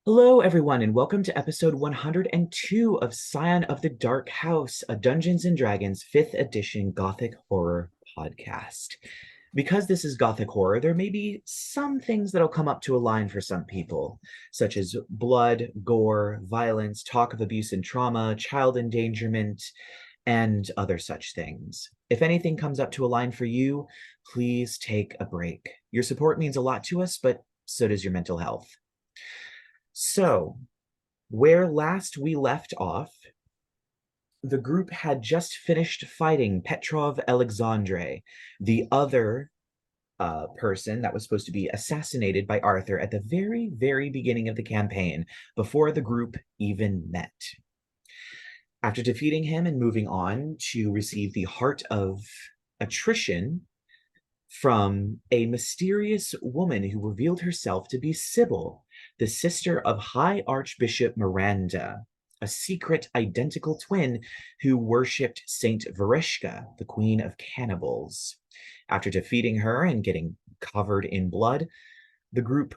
Hello, everyone, and welcome to episode 102 of Scion of the Dark House, a Dungeons and Dragons 5th edition Gothic horror podcast. Because this is Gothic horror, there may be some things that'll come up to a line for some people, such as blood, gore, violence, talk of abuse and trauma, child endangerment, and other such things. If anything comes up to a line for you, please take a break. Your support means a lot to us, but so does your mental health. So, where last we left off, the group had just finished fighting Petrov Alexandre, the other person that was supposed to be assassinated by Arthur at the very, very beginning of the campaign, before the group even met. After defeating him and moving on to receive the Heart of Attrition from a mysterious woman who revealed herself to be Sybil, the sister of High Archbishop Miranda, a secret identical twin who worshipped Saint Vereshka, the queen of cannibals. After defeating her and getting covered in blood, the group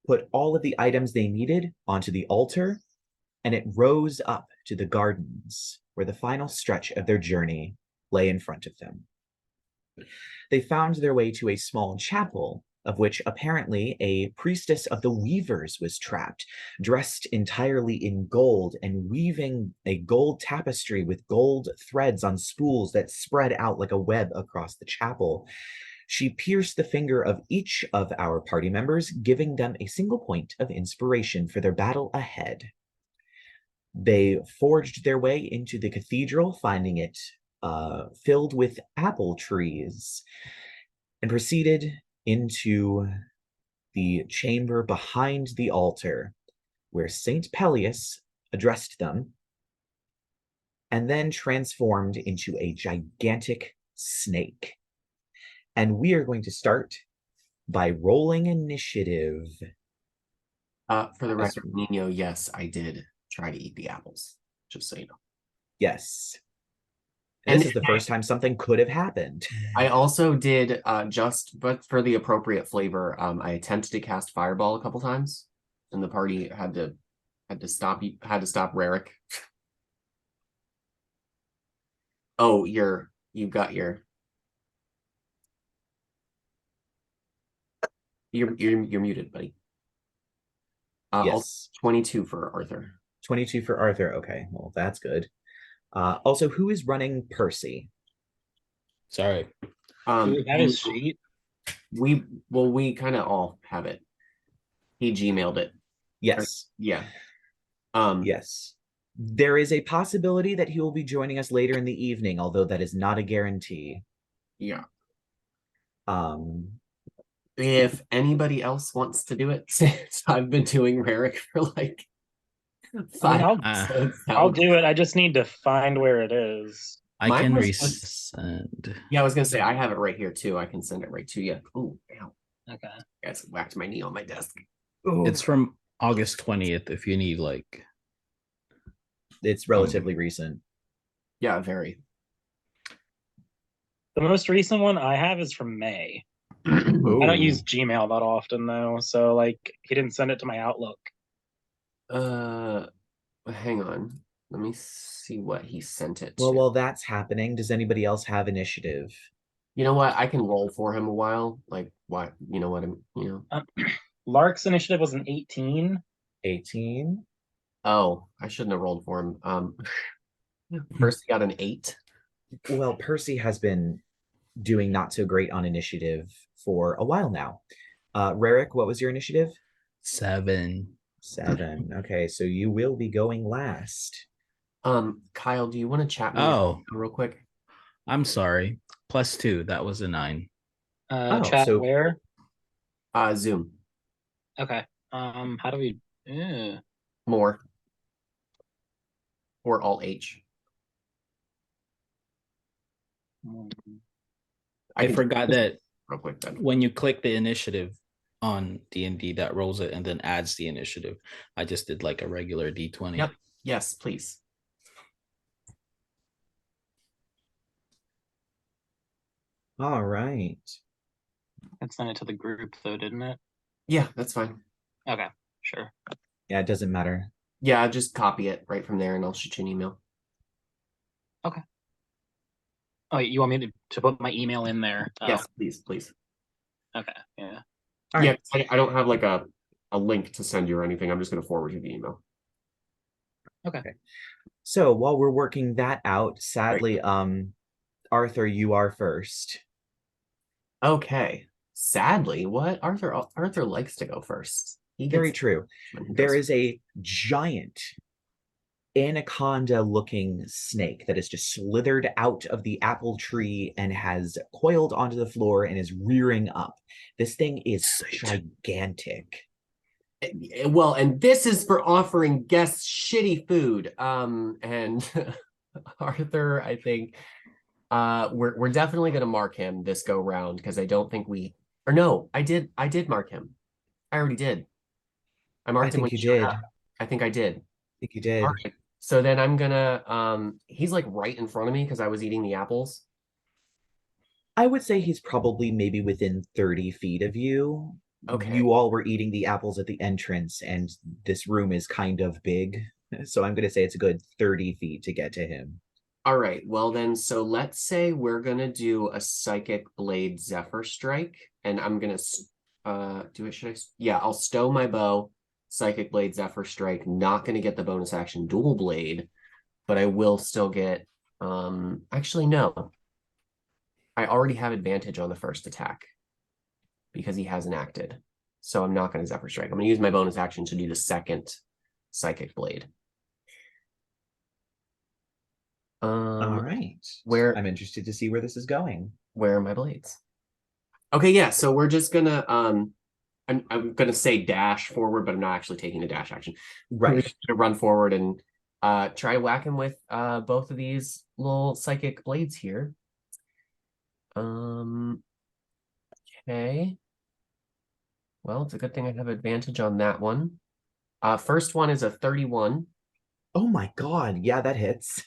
put all of the items they needed onto the altar, and it rose up to the gardens where the final stretch of their journey lay in front of them. They found their way to a small chapel, of which apparently a priestess of the weavers was trapped, dressed entirely in gold and weaving a gold tapestry with gold threads on spools that spread out like a web across the chapel. She pierced the finger of each of our party members, giving them a single point of inspiration for their battle ahead. They forged their way into the cathedral, finding it filled with apple trees, and proceeded into the chamber behind the altar, where Saint Pelius addressed them, and then transformed into a gigantic snake. And we are going to start by rolling initiative. For the record, Nino, yes, I did try to eat the apples, just so you know. Yes. And this is the first time something could have happened. I also did, but for the appropriate flavor, I attempted to cast Fireball a couple times, and the party had to stop Rerek. Oh, you're muted, buddy. Yes. 22 for Arthur. 22 for Arthur. Okay, well, that's good. Also, who is running Percy? Sorry. Do we have his sheet? We kind of all have it. He Gmailed it. Yes. Yeah. Yes. There is a possibility that he will be joining us later in the evening, although that is not a guarantee. Yeah. Um, If anybody else wants to do it, since I've been doing Rerek for like 5 episodes. I'll do it. I just need to find where it is. I can resend. Yeah, I was gonna say I have it right here too. I can send it right to you. Oh, ow. Okay. I guys whacked my knee on my desk. Ooh. It's from August 20th if you need like it's relatively recent. Yeah, very. The most recent one I have is from May. I don't use Gmail that often though, so like he didn't send it to my Outlook. Hang on. Let me see what he sent it Well, to. while that's happening, does anybody else have initiative? You know what? I can roll for him a while. Like what? You know what I'm. Lark's initiative was an 18. 18. Oh, I shouldn't have rolled for him. Percy got an 8. Well, Percy has been doing not so great on initiative for a while now. Rerek, what was your initiative? 7. 7. Okay, so you will be going last. Kyle, do you want to chat me real quick? I'm sorry. +2. That was a 9. Chat so... where? Zoom. Okay. How do we? More. Or Alt-H. I forgot that real quick then. When you click the initiative on D&D, that rolls it and then adds the initiative. I just did like a regular D20. Yep. Yes, please. All right. I sent it to the group though, didn't it? Yeah, that's fine. Okay, sure. Yeah, it doesn't matter. Yeah, just copy it right from there and I'll shoot you an email. Okay. Oh, you want me to put my email in there? Oh, Yes, please. okay. Yeah. All Yeah, right. I don't have like a link to send you or anything. I'm just going to forward you the email. Okay. So while we're working that out, sadly, Right. Arthur, you are first. Okay. Sadly, what? Arthur likes to go first. He Very gets true. when he There goes is a giant anaconda looking snake that has just slithered out of the apple tree and has coiled onto the floor and is rearing up. This thing is gigantic. Well, and this is for offering guests shitty food. And Arthur, I think we're definitely gonna mark him this go round because I don't think we or no, I did mark him. I already did. I I marked him when think he you showed did. up. I think I did. I think you All did. right. So then I'm gonna he's like right in front of me because I was eating the apples. I would say he's probably maybe within 30 feet of you. Okay. You all were eating the apples at the entrance, and this room is kind of big. So I'm going to say it's a good 30 feet to get to him. All right. Well then, so let's say we're gonna do a Psychic Blade Zephyr Strike, and I'm gonna do it. Yeah, I'll stow my bow, Psychic Blade Zephyr Strike. Not gonna get the bonus action Dual Blade, but I will still get. Actually, no. I already have advantage on the first attack because he hasn't acted, so I'm not gonna Zephyr Strike. I'm gonna use my bonus action to do the second Psychic Blade. All right. Where I'm interested to see where this is going. Where are my blades? Okay, yeah, so we're just gonna I'm gonna say dash forward, but I'm not actually taking a dash action. We're Right. just gonna run forward and try to whack him with both of these little psychic blades here. Okay. Well, it's a good thing I have advantage on that one. First one is a 31. Oh my God. Yeah, that hits.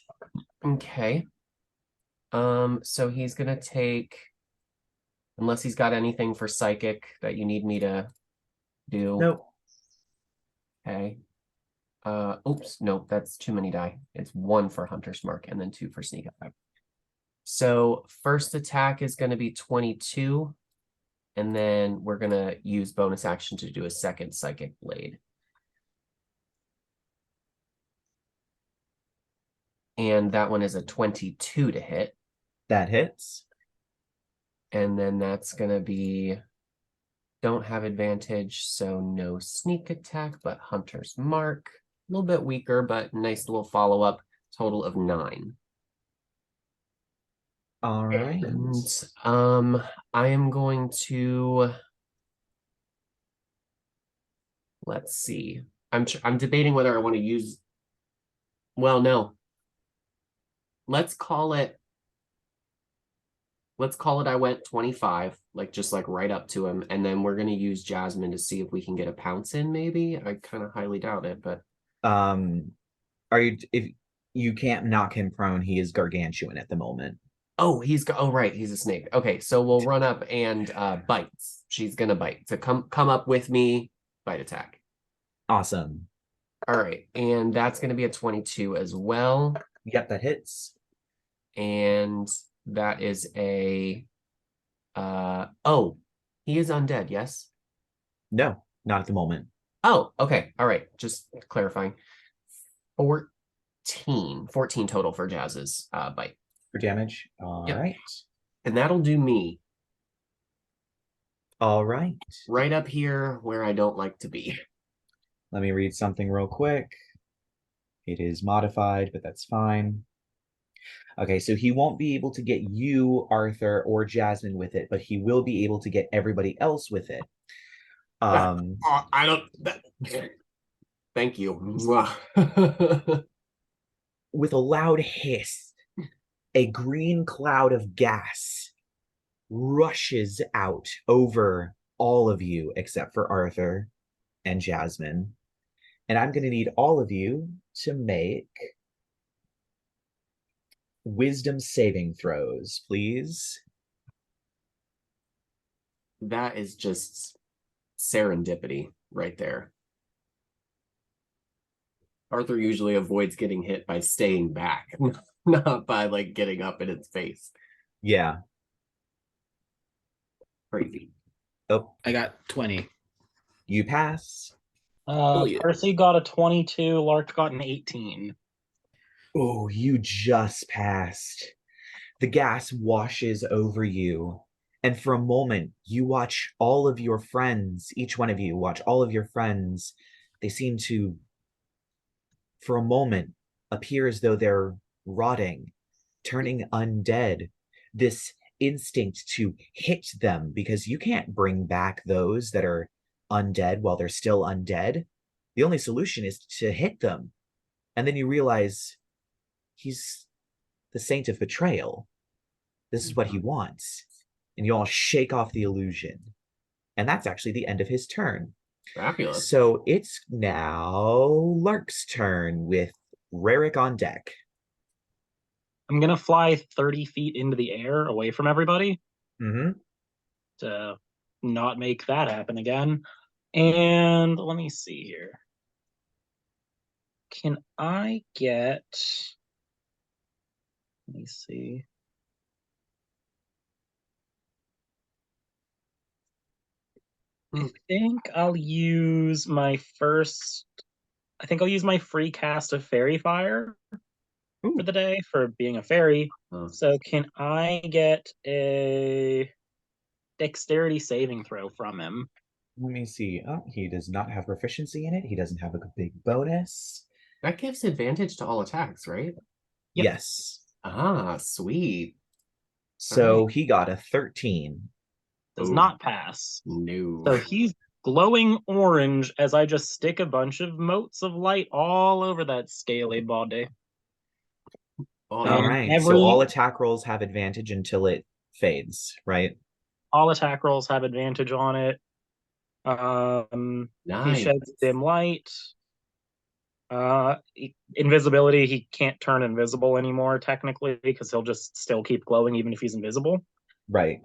Okay. So he's gonna take, unless he's got anything for psychic that you need me to do. Nope. Okay. Oops, no, that's too many die. It's 1 for Hunter's Mark and then 2 for Sneak Attack. So first attack is going to be 22, and then we're going to use bonus action to do a second Psychic Blade. And that one is a 22 to hit. That hits. And then that's going to be, don't have advantage, so no Sneak Attack, but Hunter's Mark. A little bit weaker, but nice little follow-up. Total of 9. All right. And I am going to, let's see. I'm debating whether I want to use, well, no. Let's call it I went 25, like just like right up to him, and then we're going to use Jasmine to see if we can get a pounce in maybe. I kind of highly doubt it, but Are you if you can't knock him prone, he is gargantuan at the moment. oh, right, he's a snake. Okay, so we'll run up and bites. She's going to bite. So come up with me, bite attack. Awesome. All right, and that's going to be a 22 as well. Yep, that hits. And that is a oh, he is undead, yes? No, not at the moment. Oh, okay. All right. Just clarifying. 14 total for Jazz's bite. For damage. All Yep. right. And that'll do me All right. right up here where I don't like to be. Let me read something real quick. It is modified, but that's fine. Okay, so he won't be able to get you, Arthur, or Jasmine with it, but he will be able to get everybody else with it. I don't. Thank you. With a loud hiss, a green cloud of gas rushes out over all of you except for Arthur and Jasmine. And I'm going to need all of you to make wisdom saving throws, please. That is just serendipity right there. Arthur usually avoids getting hit by staying back, not by like getting up in its face. Yeah. Crazy. Oh, I got 20. you pass. Oh, yeah. Percy got a 22, Lark got an 18. Oh, you just passed. The gas washes over you. And for a moment, you watch all of your friends, each one of you watch all of your friends. They seem to, for a moment, appear as though they're rotting, turning undead. This instinct to hit them, because you can't bring back those that are undead while they're still undead. The only solution is to hit them. And then you realize he's the saint of betrayal. This is what he wants. And you all shake off the illusion. And that's actually the end of his turn. Fabulous. So it's now Lark's turn with Rerek on deck. I'm going to fly 30 feet into the air away from everybody Mm-hmm. to not make that happen again. And let me see here. Can I get... Let me see. I think I'll use my first... I think I'll use my free cast of Fairy Fire for the day for being a fairy. Oh. So can I get a dexterity saving throw from him? Let me see. Oh, he does not have proficiency in it. He doesn't have a big bonus. That gives advantage to all attacks, right? Yep. Yes. Ah, sweet. So right. he got a 13. Does Ooh. not pass. No. So he's glowing orange as I just stick a bunch of motes of light all over that scaly body. Oh, All yeah. right. So all attack rolls have advantage until it fades, right? All attack rolls have advantage on it. He Nice. sheds dim light. Invisibility, he can't turn invisible anymore technically because he'll just still keep glowing even if he's invisible. Right.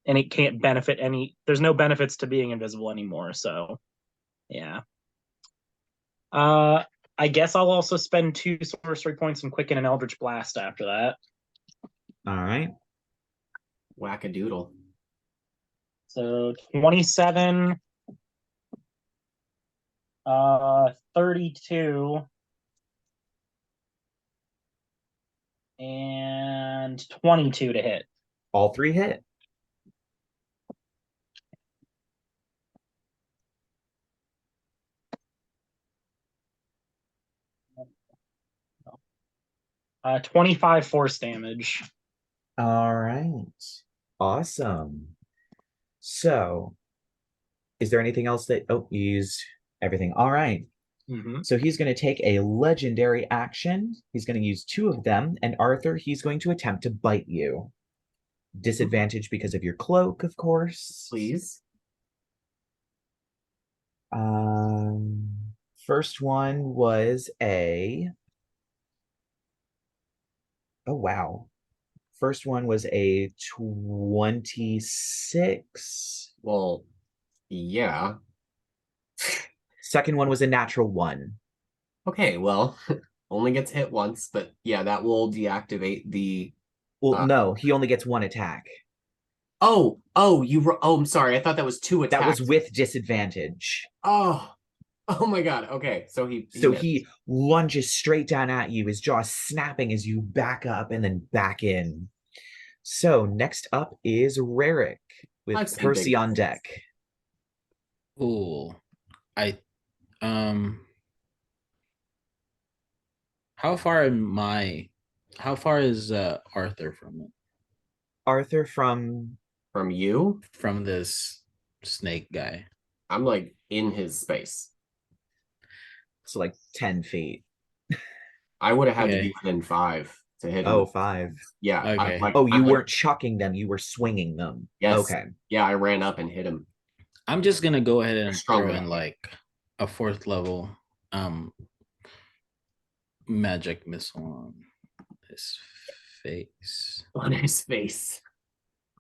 And it can't benefit any. There's no benefits to being invisible anymore. So, yeah. I guess I'll also spend 2 sorcery points and quicken an Eldritch Blast after that. All right. Whack-a-doodle. So 27, 32, and 22 to hit. All 3 hit. Uh, 25 force damage. All right. Awesome. So, is there anything else that... Oh, you used everything. All right. Mm-hmm. So he's going to take a legendary action. He's going to use 2 of them. And Arthur, he's going to attempt to bite you. Disadvantage because of your cloak, of course. Please. First one was a... Oh, wow. First one was a 26. Well, yeah. Second one was a natural 1. Okay, well, only gets hit once, but yeah, that will deactivate the... Well, no, he only gets 1 attack. Oh, I'm sorry. I thought that was 2 attacks. That was with disadvantage. Oh my god. Okay, so he lunges straight down at you, his jaw snapping as you back up and then back in. So next up is Rerek with Percy on deck. Ooh. How far is Arthur from it? Arthur from you? From this snake guy. I'm like in his space. So like 10 feet. I would have had to be within 5 to hit him. Oh, 5. Yeah. Okay. You weren't chucking them, you were swinging them. Yes. Okay. Yeah, I ran up and hit him. I'm just gonna go ahead and throw in enough. like a 4th level magic missile on his face. On his face.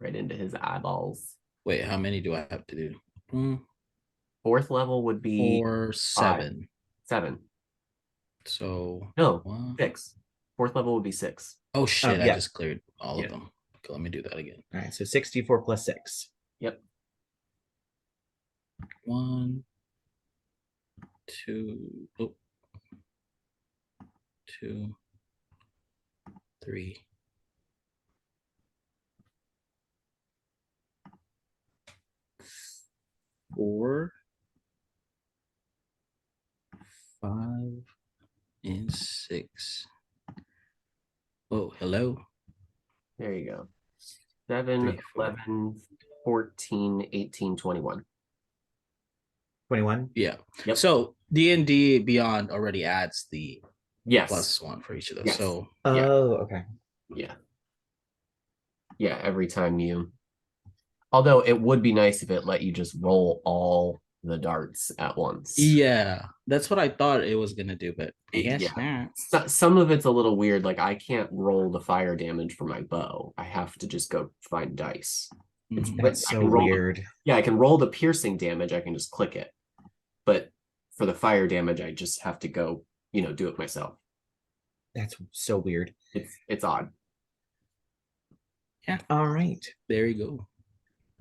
Right into his eyeballs. Wait, how many do I have to do? 4th level would be 4, 7. 7. So No, one. 6. 4th level would be 6. Oh shit! I yeah. just cleared all Yeah. of them. Okay, let me do that again. All right, so 64 plus 6. Yep. 1, 2, 2, 3. 4, 5, and 6. Oh, hello. There you go. 7, 3, 4. 11, 14, 18, 21. 21? Yeah. Yep. So D&D Beyond already adds the Yes. +1 for each of those. Yes. So Yeah. Oh, okay. Yeah. Yeah, every time you. Although it would be nice if it let you just roll all the darts at once. yeah, that's what I thought it was gonna do, but I guess Yeah. not. Some of it's a little weird. Like I can't roll the fire damage for my bow. I have to just go find dice. Mhm. That's I so can roll weird. Yeah, I can roll the piercing damage. I can just click it. But for the fire damage, I just have to go, do it myself. That's so weird. It's odd. Yeah. All right. There you go.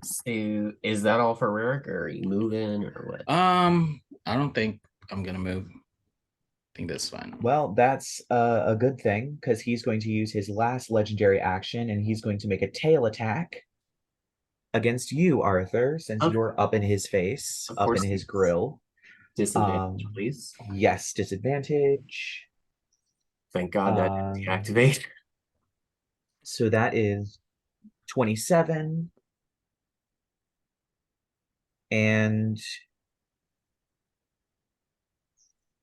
So is that all for Rerek, or are you moving, or what? I don't think I'm gonna move. I think that's fine. Well, that's a good thing because he's going to use his last legendary action and he's going to make a tail attack against you, Arthur, since Of- you're up in his face, Of up course in his he is. grill. Disadvantage, please. Yes, disadvantage. Thank God that didn't deactivate. So that is 27 and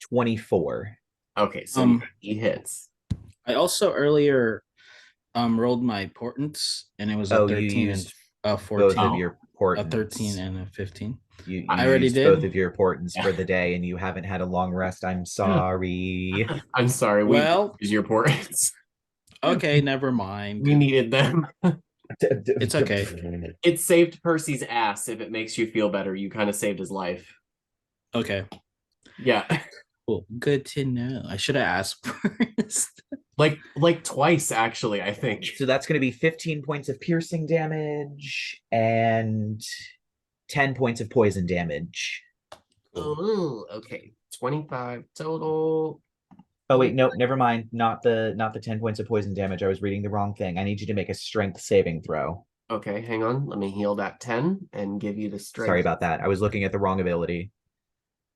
24. Okay, so he hits. I also earlier rolled my portents and it was a Oh, you 13 used and both of 14. your A portents. 13 and a 15. You I already used did. both of your portents for the day and you haven't had a long rest. I'm sorry. I'm sorry. Well- we use your portents. Okay, never mind. We needed them. It's okay. It saved Percy's ass. If it makes you feel better, you kind of saved his life. Okay. Yeah. Cool. Good to know. I should have asked first. Like twice, actually, I think. So that's going to be 15 points of piercing damage and 10 points of poison damage. Oh, okay. 25 total. Oh wait, no, never mind. Not the 10 points of poison damage. I was reading the wrong thing. I need you to make a strength saving throw. Okay, hang on. Let me heal that 10 and give you the strength. Sorry about that. I was looking at the wrong ability.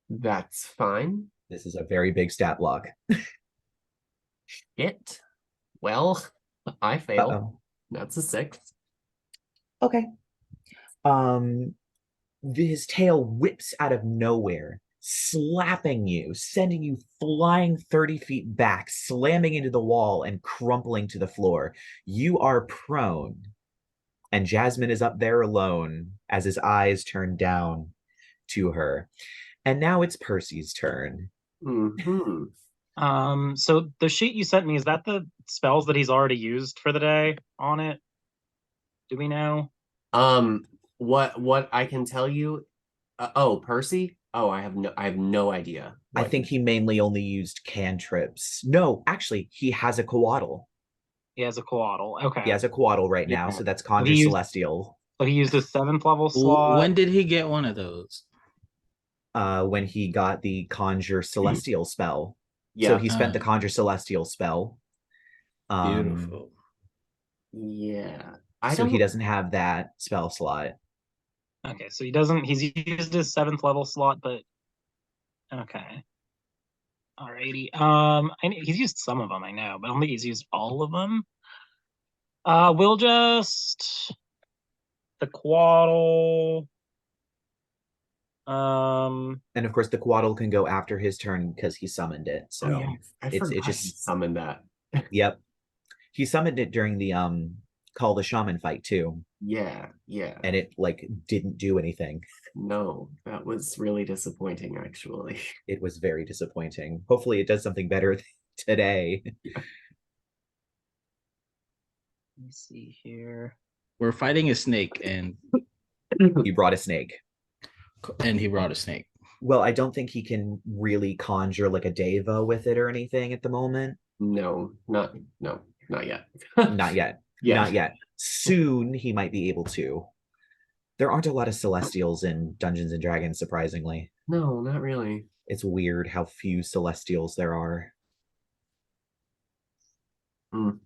That's fine. This is a very big stat block. Shit. Well, I failed. Uh-oh. That's a 6. Okay. His tail whips out of nowhere, slapping you, sending you flying 30 feet back, slamming into the wall and crumpling to the floor. You are prone, and Jasmine is up there alone as his eyes turn down to her. And now it's Percy's turn. Mm-hmm. So the sheet you sent me, is that the spells that he's already used for the day on it? Do we know? What I can tell you? Percy? Oh, I have no idea. I think he mainly only used cantrips. No, actually, he has a coatl. He has a coatl. Okay. He has a coatl right now, Yeah. so that's Conjure he used- Celestial. So he used his 7th level slot. When did he get one of those? When he got the Conjure Celestial spell. Yeah. So he spent the Conjure Celestial spell. Beautiful. Yeah. So he doesn't have that spell slot. Okay, so he's used his 7th level slot, but okay. Alrighty. He's used some of them, I know, but I don't think he's used all of them. We'll just the coatl. And of course, the coatl can go after his turn because he summoned it. So yeah, I forgot he summoned that. Yep. He summoned it during the Call the Shaman fight too. Yeah. And it didn't do anything. No, that was really disappointing, actually. It was very disappointing. Hopefully it does something better today. Let me see here. We're fighting a snake and He brought a snake. he brought a snake. Well, I don't think he can really conjure like a Deva with it or anything at the moment. No, not yet. Not yet. Yeah. Not yet. Soon he might be able to. There aren't a lot of Celestials in Dungeons and Dragons, surprisingly. No, not really. It's weird how few Celestials there are. Mm.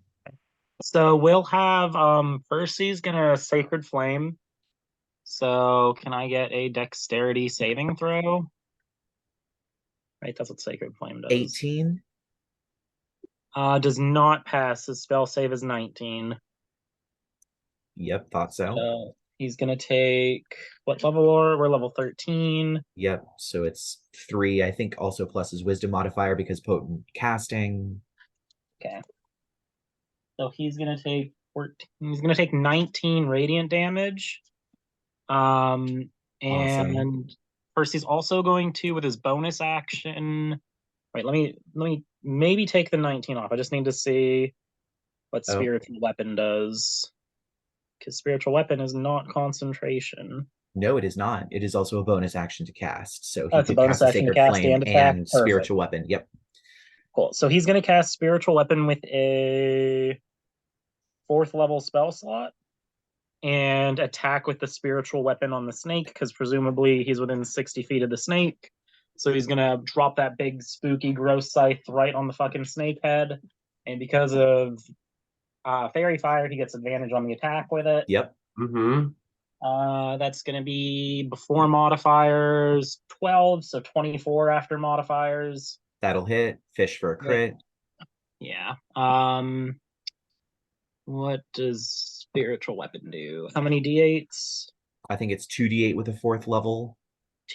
So we'll have Percy's gonna Sacred Flame. So can I get a Dexterity saving throw? Right, that's what Sacred Flame does. 18? Does not pass. His spell save is 19. Yep, thought so. He's gonna take what level are we're level 13. Yep, so it's 3, I think also plus his wisdom modifier because potent casting. Okay. So he's gonna take 14. He's gonna take 19 radiant damage. And Awesome. Percy's also going to, with his bonus action. Wait, let me maybe take the 19 off. I just need to see what Oh. spiritual weapon does. Because spiritual weapon is not concentration. No, it is not. It is also a bonus action to cast. So Oh, he it's a could bonus cast a action to Sacred cast Flame and attack. and Perfect. Spiritual Weapon. Yep. Cool. So he's going to cast spiritual weapon with a 4th level spell slot and attack with the spiritual weapon on the snake because presumably he's within 60 feet of the snake. So he's going to drop that big, spooky, gross scythe right on the fucking snake head. And because of Fairy Fire, he gets advantage on the attack with it. Yep. Mm-hmm. That's going to be before modifiers 12, so 24 after modifiers. That'll hit. Fish for a crit. Yeah. What does spiritual weapon do? How many d8s? I think it's 2d8 with a 4th level.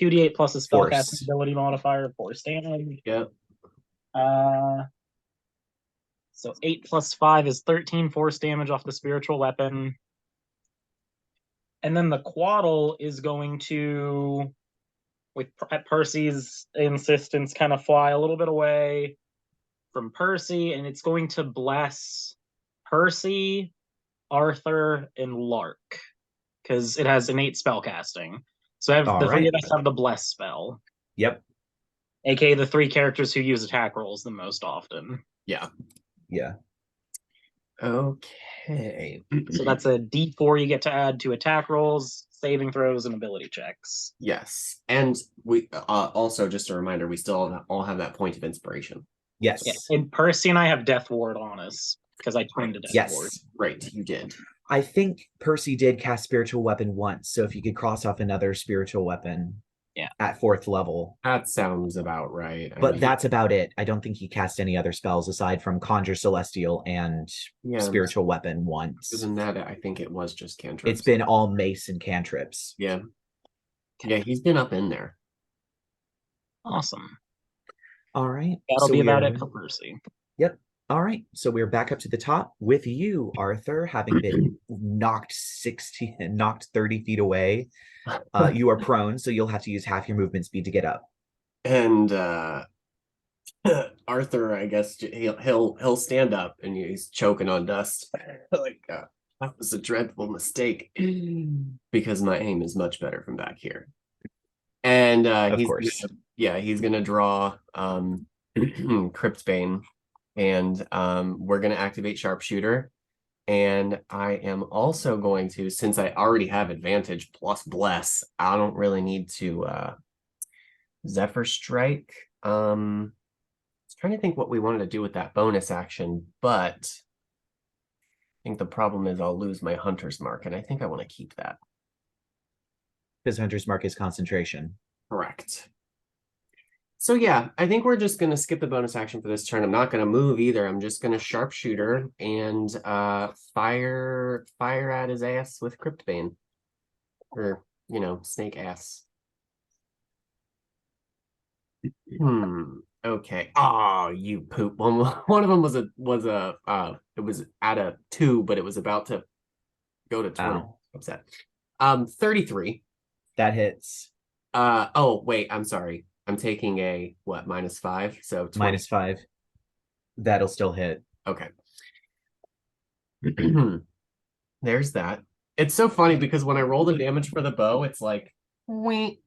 2d8 plus a spellcasting Force. ability modifier, force damage. Yep. So 8 plus 5 is 13 force damage off the spiritual weapon. And then the Quaddle is going to, at Percy's insistence, kind of fly a little bit away from Percy, and it's going to bless Percy, Arthur, and Lark, because it has innate spellcasting. So the three of us have the bless spell. Yep. AKA the 3 characters who use attack rolls the most often. Yeah. Yeah. Okay. So that's a d4 you get to add to attack rolls, saving throws, and ability checks. Yes. And we also, just a reminder, we still all have that point of inspiration. Yes. Yeah. And Percy and I have Death Ward on us because I turned to Death Ward. Right, you did. I think Percy did cast Spiritual Weapon once, so if you could cross off another Spiritual Weapon at 4th level. That sounds about right. But that's about it. I don't think he cast any other spells aside from Conjure Celestial and Spiritual Weapon once. Other than that, I think it was just cantrips. It's been all mace and cantrips. Yeah. Yeah, he's been up in there. Awesome. All right. That'll be about it for Percy. Yep. All right. So we're back up to the top with you, Arthur, having been knocked 30 feet away. You are prone, so you'll have to use half your movement speed to get up. And Arthur, I guess he'll stand up and he's choking on dust. Like that was a dreadful mistake because my aim is much better from back here. And he's gonna draw Cryptbane, and we're gonna activate Sharpshooter. And I am also going to, since I already have advantage plus bless, I don't really need to Zephyr Strike. I was trying to think what we wanted to do with that bonus action, but I think the problem is I'll lose my Hunter's Mark, and I think I want to keep that. Because Hunter's Mark is concentration. Correct. So yeah, I think we're just going to skip the bonus action for this turn. I'm not going to move either. I'm just going to Sharpshooter and fire at his ass with Cryptbane. Or, snake ass. Okay. Oh, you poop. One of them it was at a 2, but it was about to go to 20. Ow. Upset. 33. That hits. Oh, wait, I'm sorry. I'm taking a -5, so 20. -5. That'll still hit. Okay. There's that. It's so funny because when I roll the damage for the bow, it's like, wait.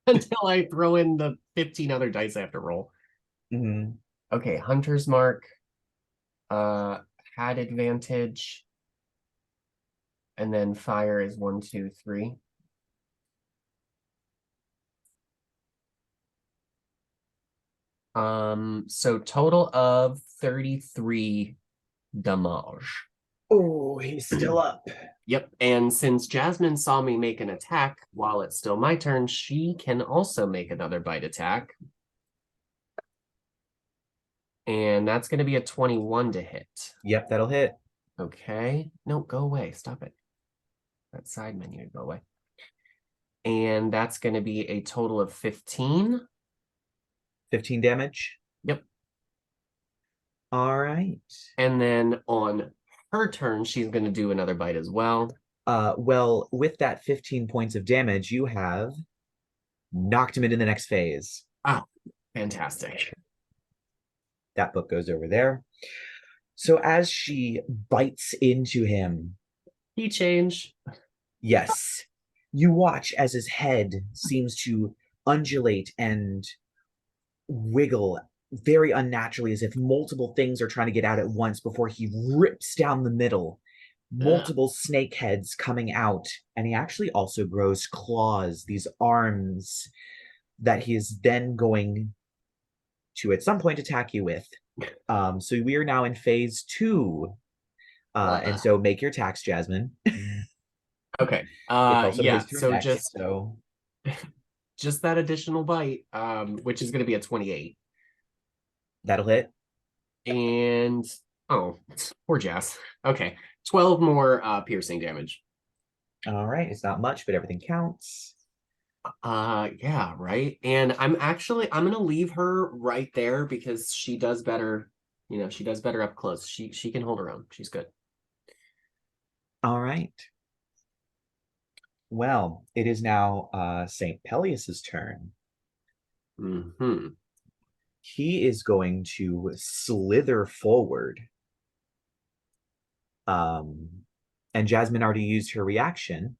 until I throw in the 15 other dice I have to roll. Mhm. Okay, Hunter's Mark. Had advantage. And then fire is 1, 2, 3. So total of 33 damage. Oh, he's still up. Yep, and since Jasmine saw me make an attack while it's still my turn, she can also make another bite attack. And that's going to be a 21 to hit. Yep, that'll hit. Okay. No, go away. Stop it. That side menu, go away. And that's going to be a total of 15. 15 damage. Yep. All right. And then on her turn, she's going to do another bite as well. Well, with that 15 points of damage, you have knocked him into the next phase. Ah, fantastic. That book goes over there. So as she bites into him, Key change. yes, you watch as his head seems to undulate and wiggle very unnaturally, as if multiple things are trying to get out at once before he rips down the middle. Multiple snake heads coming out, and he actually also grows claws, these arms that he is then going to at some point attack you with. So we are now in phase 2. And so make your attacks, Jasmine. Okay. It's also Yeah, his turn so next, just that additional bite, which is going to be a 28. that'll hit. And oh, poor Jazz. Okay. 12 more piercing damage. All right, it's not much, but everything counts. Yeah, right. And I'm gonna leave her right there because she does better, she does better up close. She can hold her own. She's good. All right. Well, it is now Saint Pelius's turn. Mm-hmm. He is going to slither forward. And Jasmine already used her reaction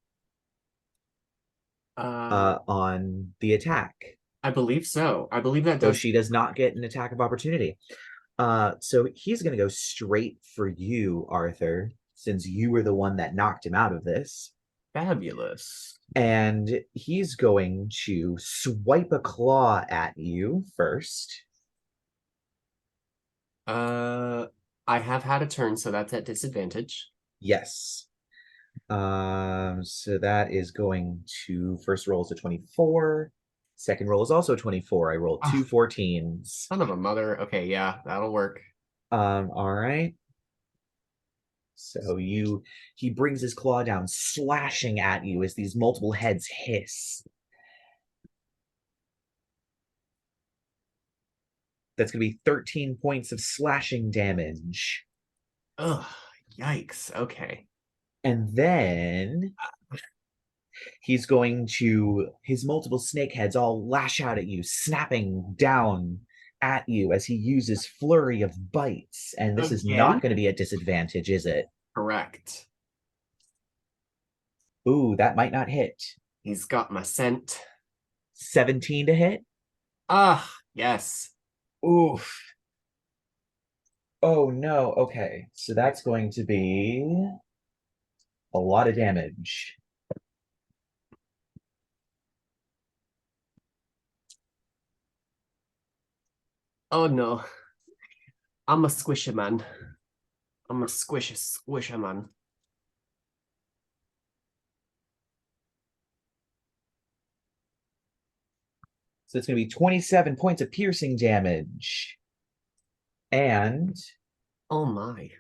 on the attack. I believe so. I believe that So does. she does not get an attack of opportunity. So he's going to go straight for you, Arthur, since you were the one that knocked him out of this. Fabulous. And he's going to swipe a claw at you first. I have had a turn, so that's at disadvantage. Yes. So that is going to first roll is a 24. Second roll is also 24. I rolled two 14s. Son of a mother. Okay, yeah, that'll work. All right. So he brings his claw down, slashing at you as these multiple heads hiss. That's going to be 13 points of slashing damage. Ugh, yikes. Okay. And then he's going to, his multiple snake heads all lash out at you, snapping down at you as he uses flurry of bites. And this is not going to be a disadvantage, is it? Correct. Ooh, that might not hit. He's got my scent. 17 to hit? Yes. Oof. Oh no, okay. So that's going to be a lot of damage. Oh no. I'm a squishy man. I'm a squishy man. So it's going to be 27 points of piercing damage. And oh my.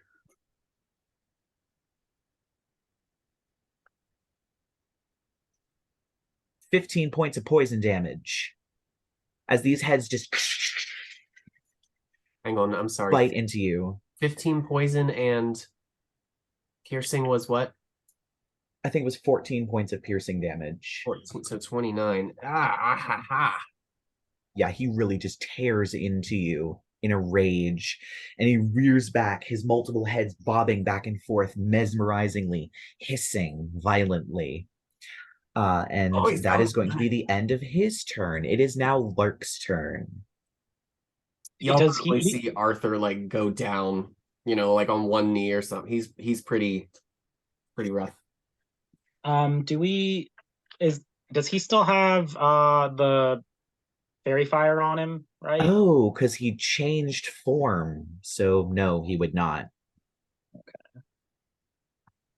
$15 points of poison damage. As these heads just hang on, I'm sorry. Bite into you. 15 poison and piercing was what? I think it was 14 points of piercing damage. So 29. Yeah, he really just tears into you in a rage, and he rears back, his multiple heads bobbing back and forth mesmerizingly, hissing violently. And Oh, he's that is going to be done. the end of his turn. It is now Lark's turn. Y'all Does probably he- see Arthur like go down, like on one knee or something. He's pretty rough. does he still have the fairy fire on him, right? Oh, because he changed form. So no, he would not.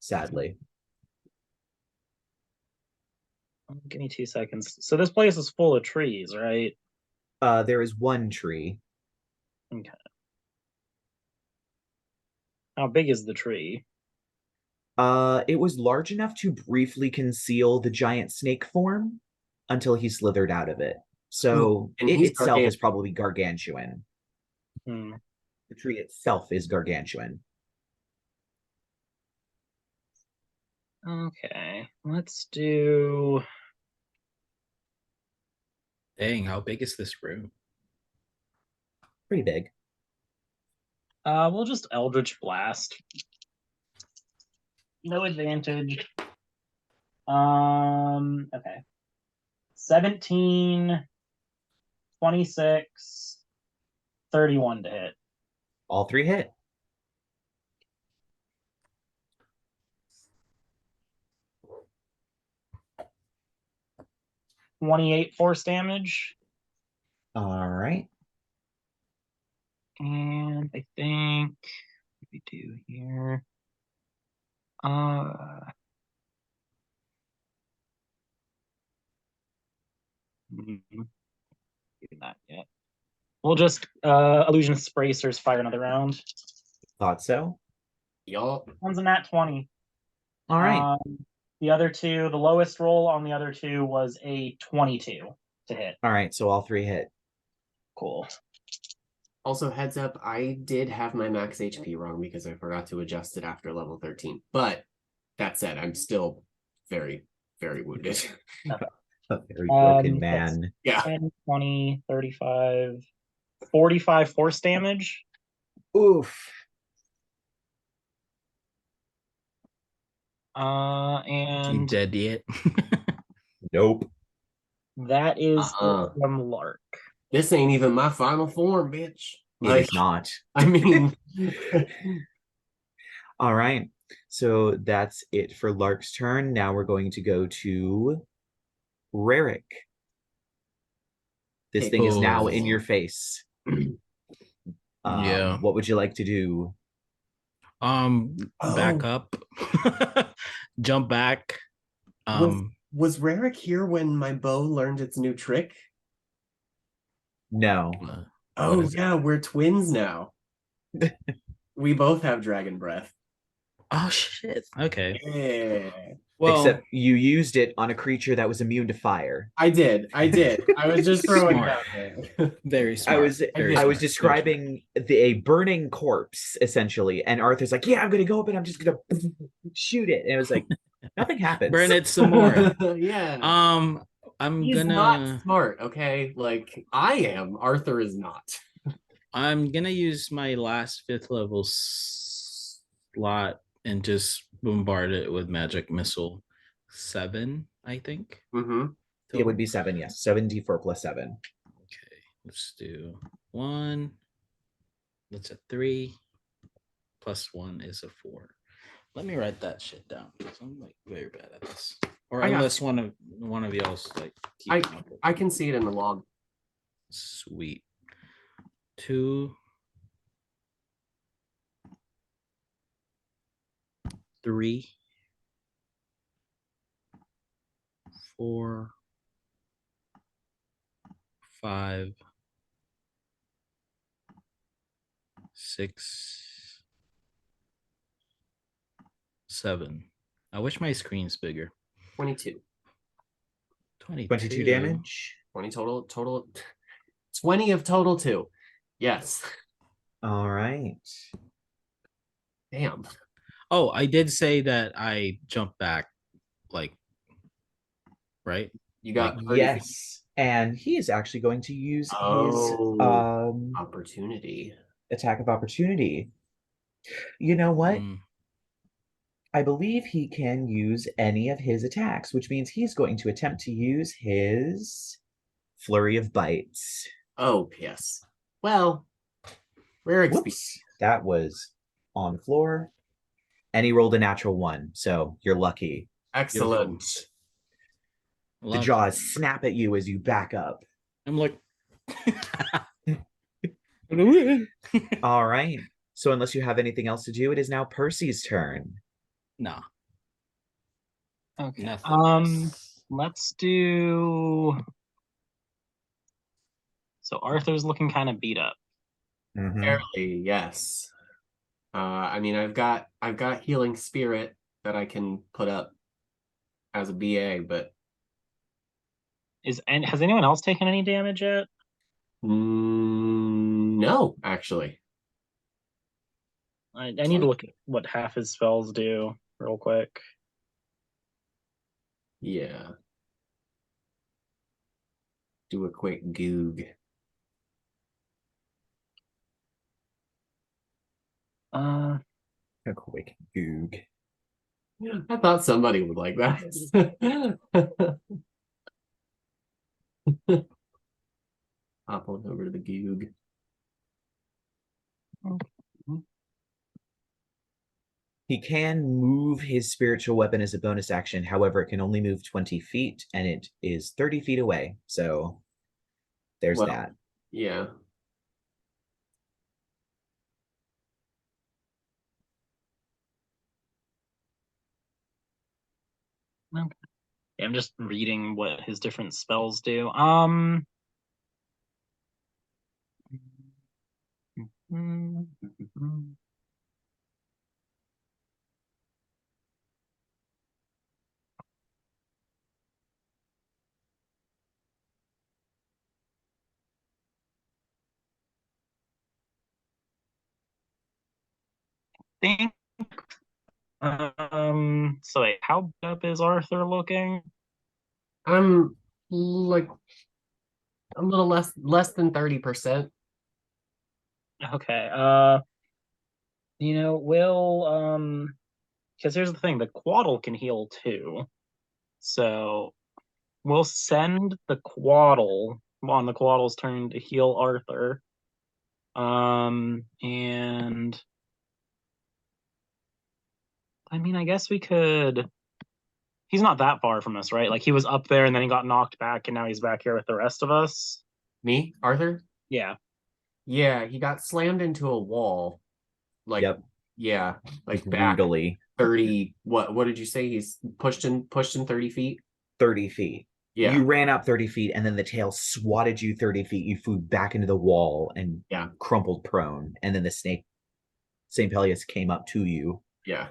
Sadly. Give me 2 seconds. So this place is full of trees, right? There is one tree. Okay. How big is the tree? It was large enough to briefly conceal the giant snake form until he slithered out of it. So And it he's itself is gargantuan. probably gargantuan. Hmm. The tree itself is gargantuan. Okay, let's do. Dang, how big is this room? Pretty big. We'll just Eldritch Blast. No advantage. Okay. 17, 26, 31 to hit. All three hit. $28 force damage. All right. And I think what we do here. Not yet. We'll just Illusionist Bracers fire another round. Thought so. Y'all. One's a nat 20. All right. The other two, the lowest roll on the other two was a 22 to hit. All right. So all three hit. Cool. Also, heads up, I did have my max HP wrong because I forgot to adjust it after level 13. But that said, I'm still very, very wounded. A very broken That's man. Yeah. 10, 20, 35, 45 force damage. Oof. You And dead yet? Nope. that is Uh-uh. it from Lark. This ain't even my final form, bitch. It is not. I mean, All right. So that's it for Lark's turn. Now we're going to go to Rerek. This thing is now in your face. Yeah. What would you like to do? Back up. Jump back. was Rerek here when my bow learned its new trick? No. Oh yeah, we're twins now. We both have dragon breath. Oh shit. Okay. Yeah. Well, Except you used it on a creature that was immune to fire. I did. I was just throwing it Smart. out there. very smart. I was describing a burning corpse essentially, and Arthur's like, "Yeah, I'm gonna go up and I'm just gonna shoot it." And it was like, nothing happens. Burn it some more. Yeah. I'm He's gonna not smart, okay? Like I am. Arthur is not. I'm gonna use my last 5th level slot and just bombard it with magic missile 7, I think. Mm-hmm. It would be 7, yes. 7d4 plus 7. Okay, let's do 1. That's a 3. Plus 1 is a 4. Let me write that shit down because I'm like very bad at this. Or unless one of y'all's like keeping up with I can see it in the log. Sweet. 2, 3, 4, 5, 6, 7. I wish my screen's bigger. 22. 22 damage. 20 total. 20 of total 2. Yes. All right. Damn. Oh, I did say that I jumped back, like, right? You got 30 feet. Yes. And he is actually going to use his opportunity. attack of opportunity. You know what? I believe he can use any of his attacks, which means he's going to attempt to use his Flurry of Bites. Oh, yes. Well, Rerek Whoops, that was on the floor. And he rolled a natural 1, so you're lucky. Excellent. The jaws snap at you as you back up. I'm like, all right. So unless you have anything else to do, it is now Percy's turn. no. Okay. Nothing. Let's do. So Arthur's looking kind of beat up. Mhm. Barely, yes. I mean, I've got healing spirit that I can put up as a BA, but Has anyone else taken any damage yet? no, actually. I need to look at what half his spells do real quick. Yeah. Do a quick goog. Uh, A quick goog. I thought somebody would like that. Hop on over to the goog. He can move his spiritual weapon as a bonus action. However, it can only move 20 feet, and it is 30 feet away. So there's Well, that. yeah. okay. Yeah, I'm just reading what his different spells do. Think. So wait, how up is Arthur looking? I'm like a little less than 30%. Okay. Will because here's the thing, the Quaddle can heal too. So we'll send the Quaddle on the Quaddle's turn to heal Arthur. And I mean, I guess we could. He's not that far from us, right? Like he was up there and then he got knocked back, and now he's back here with the rest of us. Me, Arthur? Yeah. Yeah, he got slammed into a wall. Like, Yep. yeah, like back Brutally. 30. What did you say? He's pushed in 30 feet? 30 feet. Yeah. You ran up 30 feet, and then the tail swatted you 30 feet. You flew back into the wall and Yeah. crumpled prone. And then the snake, Saint Pelius, came up to you. Yeah.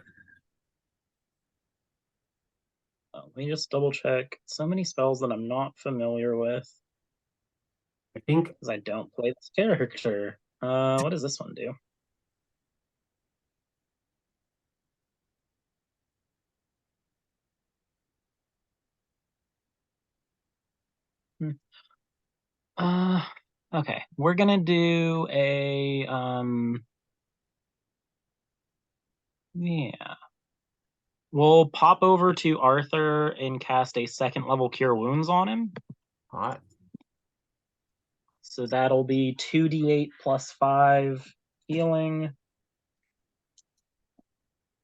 Let me just double check. So many spells that I'm not familiar with I think because I don't play this character. What does this one do? Uh, okay. We're gonna do a yeah. We'll pop over to Arthur and cast a second level Cure Wounds on him. hot. So that'll be 2d8 plus 5 healing.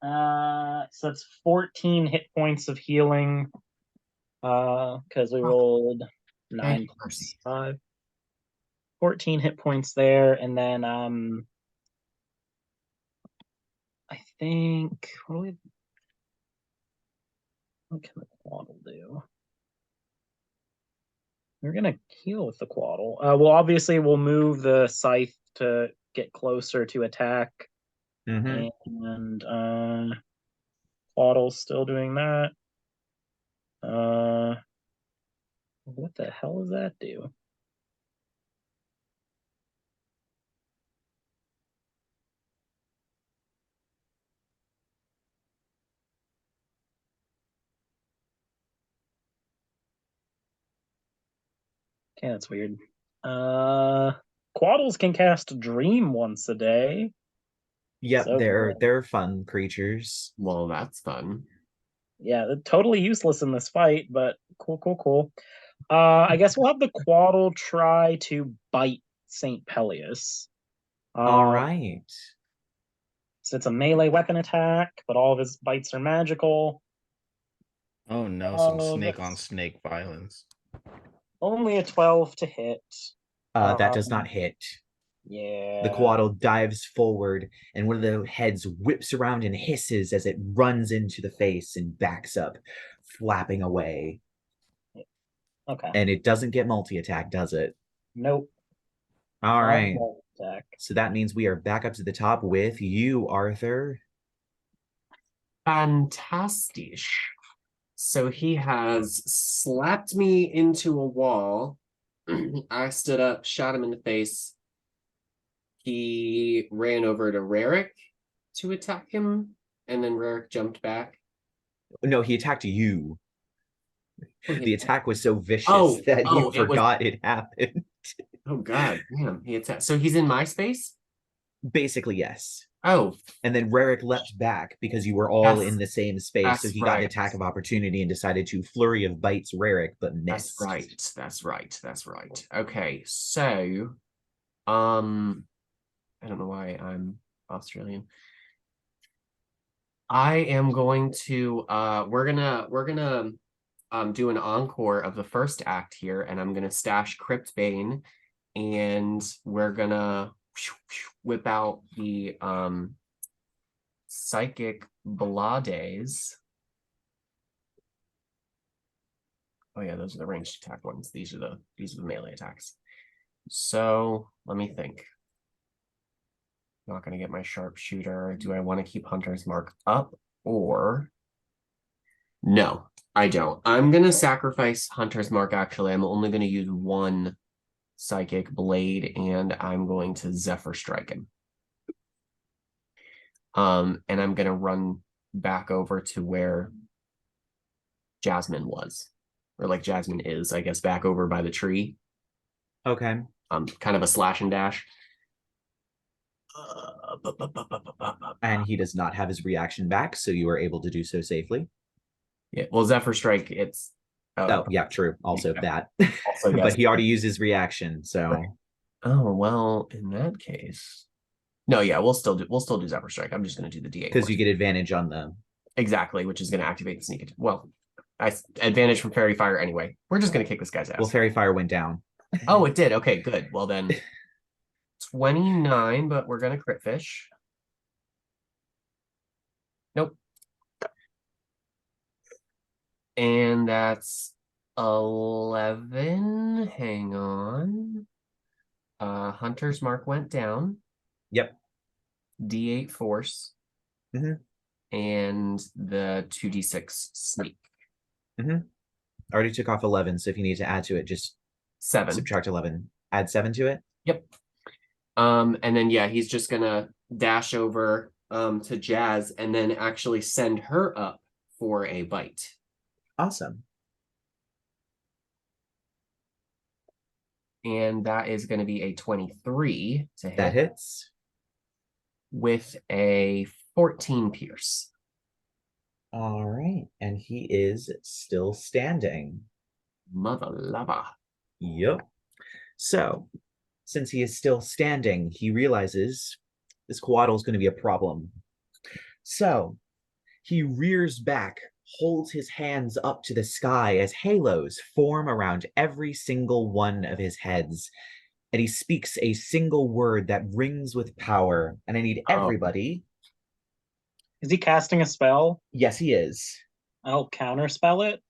So that's 14 hit points of healing. Because we rolled 9 plus 5. 14 hit points there, and then I think what can the Quaddle do? We're gonna heal with the Quaddle. Well, obviously we'll move the scythe to get closer to attack, and Quaddle's still doing that. What the hell does that do? Okay, that's weird. Quaddles can cast Dream once a day. Yep, So cool. they're fun creatures. Well, that's fun. Yeah, they're totally useless in this fight, but cool. I guess we'll have the Quaddle try to bite Saint Pelius. All right. So it's a melee weapon attack, but all of his bites are magical. Oh no, some snake on That's snake violence. only a 12 to hit. That does Um, not hit. Yeah. The Coatl dives forward, and one of the heads whips around and hisses as it runs into the face and backs up, flapping away. Okay. And it doesn't get multi-attack, does it? Nope. All Not right. a attack. So that means we are back up to the top with you, Arthur. Fantastic. So he has slapped me into a wall. I stood up, shot him in the face. He ran over to Rerek to attack him, and then Rerek jumped back. No, he attacked you. Oh, The attack was so vicious that you it was. forgot it happened. Oh God, damn! He attacked. So he's in my space. Basically, yes. Oh, And then Rerek leapt back because you were all That's- in the same space. So that's he got an right. attack of opportunity and decided to flurry of bites Rerek, but missed. That's right. Okay, so, I don't know why I'm Australian. I am going to we're gonna do an encore of the first act here, and I'm gonna stash Cryptbane, and we're gonna whip out the psychic Blades. Oh yeah, those are the ranged attack ones. These are the melee attacks. So let me think. Not going to get my sharpshooter. Do I want to keep Hunter's Mark up or no? I don't. I'm going to sacrifice Hunter's Mark. Actually, I'm only going to use one psychic blade, and I'm going to Zephyr Strike him. And I'm going to run back over to where Jasmine was, or like Jasmine is, I guess, back over by the tree. Okay. Kind of a slash and dash. And he does not have his reaction back, so you are able to do so safely. Yeah, well, Zephyr Strike, it's Oh, yeah, true. Also yeah. that. Also, But yes. he already used his reaction, so Oh, well, in that case. No, yeah, we'll still do Zephyr Strike. I'm just gonna do the D8. because you get advantage on the exactly, which is gonna activate the sneak attack. Well, I advantage from Fairy Fire anyway. We're just gonna kick this guy's ass. well, Fairy Fire went down. Oh, it did. Okay, good. Well then 29, but we're gonna crit fish. Nope. And that's 11. Hang on. Hunter's Mark went down. Yep. D8 force. Mhm. And the 2d6 sneak. Already took off 11, so if you need to add to it, just 7. subtract 11. Add 7 to it. Yep. And then yeah, he's just gonna dash over to Jazz and then actually send her up for a bite. Awesome. And that is going to be a 23 to hit. That hits. With a 14 pierce. All right. And he is still standing. Mother lover. Yep. So, since he is still standing, he realizes this Coatl is going to be a problem. So, he rears back, holds his hands up to the sky as halos form around every single one of his heads. And he speaks a single word that rings with power. And I need everybody. Is he casting a spell? Yes, he is. I'll counterspell it.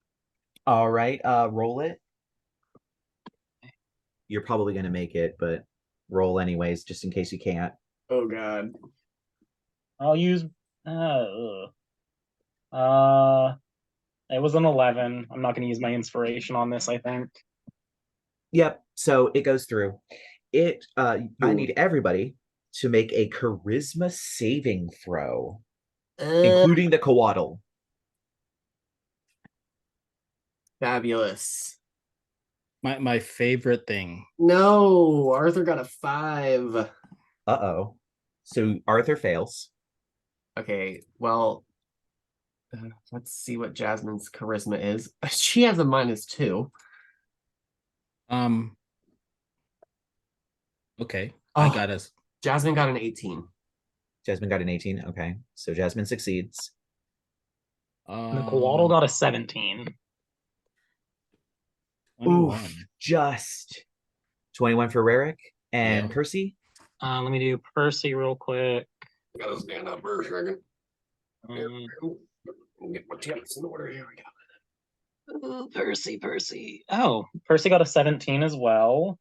All right, roll it. You're probably going to make it, but roll anyways, just in case you can't. Oh, God. I'll use... it was an 11. I'm not going to use my inspiration on this, I think. Yep, so it goes through. I need everybody to make a charisma saving throw, including the Coatl. Fabulous. My favorite thing. No, Arthur got a 5. Uh-oh. So Arthur fails. Okay, well, let's see what Jasmine's charisma is. She has a -2. Okay. Oh. I got us. Jasmine got an 18. Jasmine got an 18. Okay. So Jasmine succeeds. The Coatl got a 17. 21. Oof, just 21 for Rerek. And Yeah. Percy? Let me do Percy real quick. Gotta stand up for a second. Um, Get my tips in order. Here we go. Percy. Oh, Percy got a 17 as well.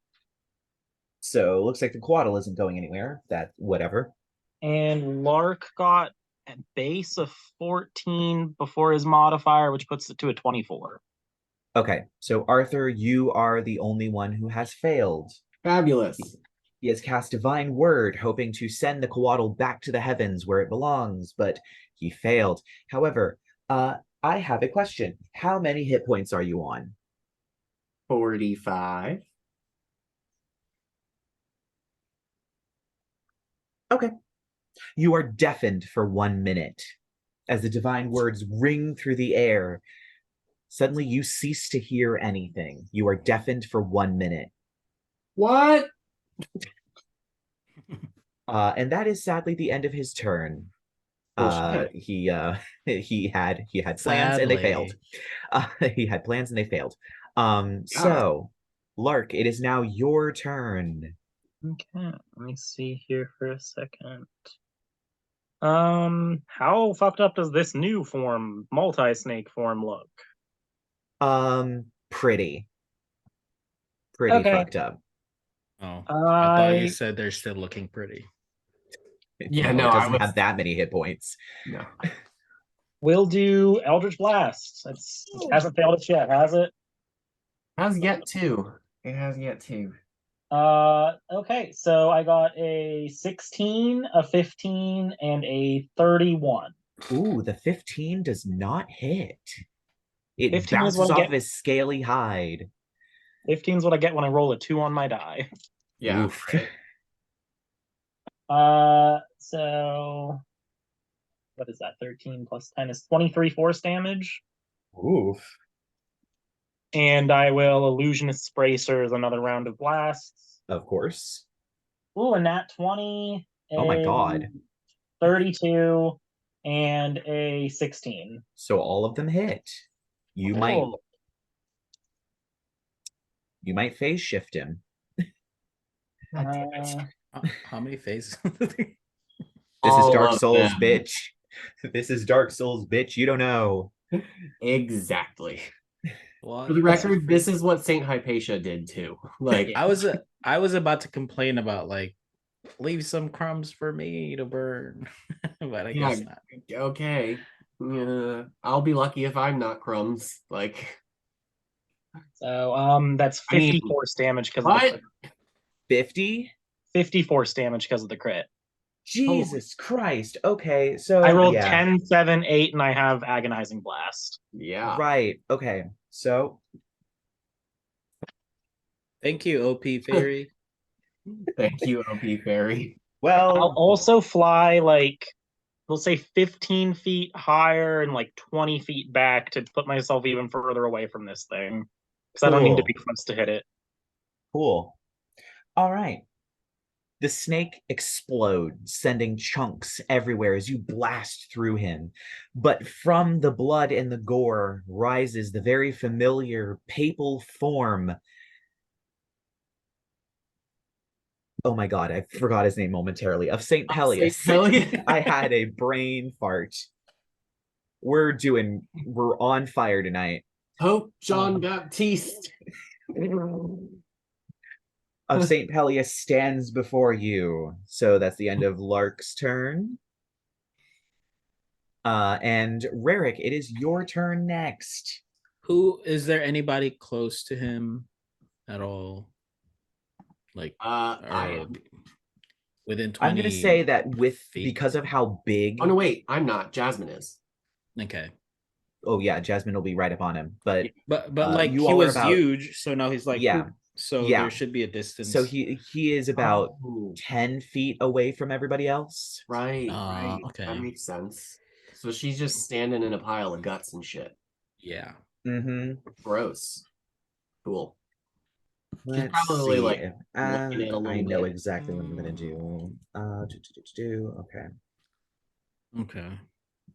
So looks like the Coatl isn't going anywhere. That whatever. And Lark got a base of 14 before his modifier, which puts it to a 24. Okay. So Arthur, you are the only one who has failed. Fabulous. He has cast Divine Word, hoping to send the Coatl back to the heavens where it belongs, but he failed. However, I have a question. How many hit points are you on? 45. Okay. You are deafened for 1 minute. As the divine words ring through the air, suddenly you cease to hear anything. You are deafened for 1 minute. What? And that is sadly the end of his turn. He had plans and they failed. He had plans and they failed. So Lark, it is now your turn. Okay, let me see here for a second. How fucked up does this new form, multi-snake form, look? Pretty Okay. fucked up. Oh, I thought I you said they're still looking pretty. Yeah, it no, I doesn't was- have that many hit points. No. will do Eldritch Blast. It hasn't failed us yet, has it? Has yet to. It has yet to. Okay, so I got a 16, a 15, and a 31. Ooh, the 15 does not hit. It 15 is bounces what I off get. of his scaly hide. 15 is what I get when I roll a 2 on my die. Yeah. Oof. So what is that? 13 plus 10 is 23 force damage. Oof. And I will Illusionist Bracers another round of blasts. Of course. Ooh, a nat 20. Oh my god. 32 and a 16. So all of them hit. You might phase shift him. How many phases? This is All Dark of Souls, them. bitch. This is Dark Souls, bitch. You don't know. Exactly. Well, For the record, this is what Saint Hypatia did too. Like, I was about to complain about like leave some crumbs for me to burn, but I guess not. Okay. I'll be lucky if I'm not crumbs. Like, So that's 50 force damage because of the crit. 50? 50 force damage because of the crit. Jesus Christ. Okay, so I rolled yeah. 10, 7, 8, and I have Agonizing Blast. yeah. Right. Okay. So Thank you, OP Fairy. Thank you, OP Fairy. well, I'll also fly like, we'll say 15 feet higher and like 20 feet back to put myself even further away from this thing. Because I don't need to be close to hit it. cool. All right. The snake explodes, sending chunks everywhere as you blast through him. But from the blood and the gore rises the very familiar papal form. Oh my god, I forgot his name momentarily. Of Saint Pelius. Saint Pelius. I had a brain fart. We're on fire tonight. Pope John Baptiste. Of Saint Pelius stands before you. So that's the end of Lark's turn. And Rerek, it is your turn next. Who is there anybody close to him at all? Like I am. Within 20. I'm gonna say that feet. because of how big. Oh no, wait, I'm not. Jasmine is. Okay. Oh yeah, Jasmine will be right up on him. But like you he all are was about- huge, so now he's like yeah. So Yeah. there should be a distance. So he is about Oh, 10 feet away from everybody else. right, right. Okay. That makes sense. So she's just standing in a pile of guts and shit. Yeah. Mm-hmm. Gross. Cool. Let's probably, see. like, looking at a I little know bit. exactly what I'm gonna do. Okay. Okay.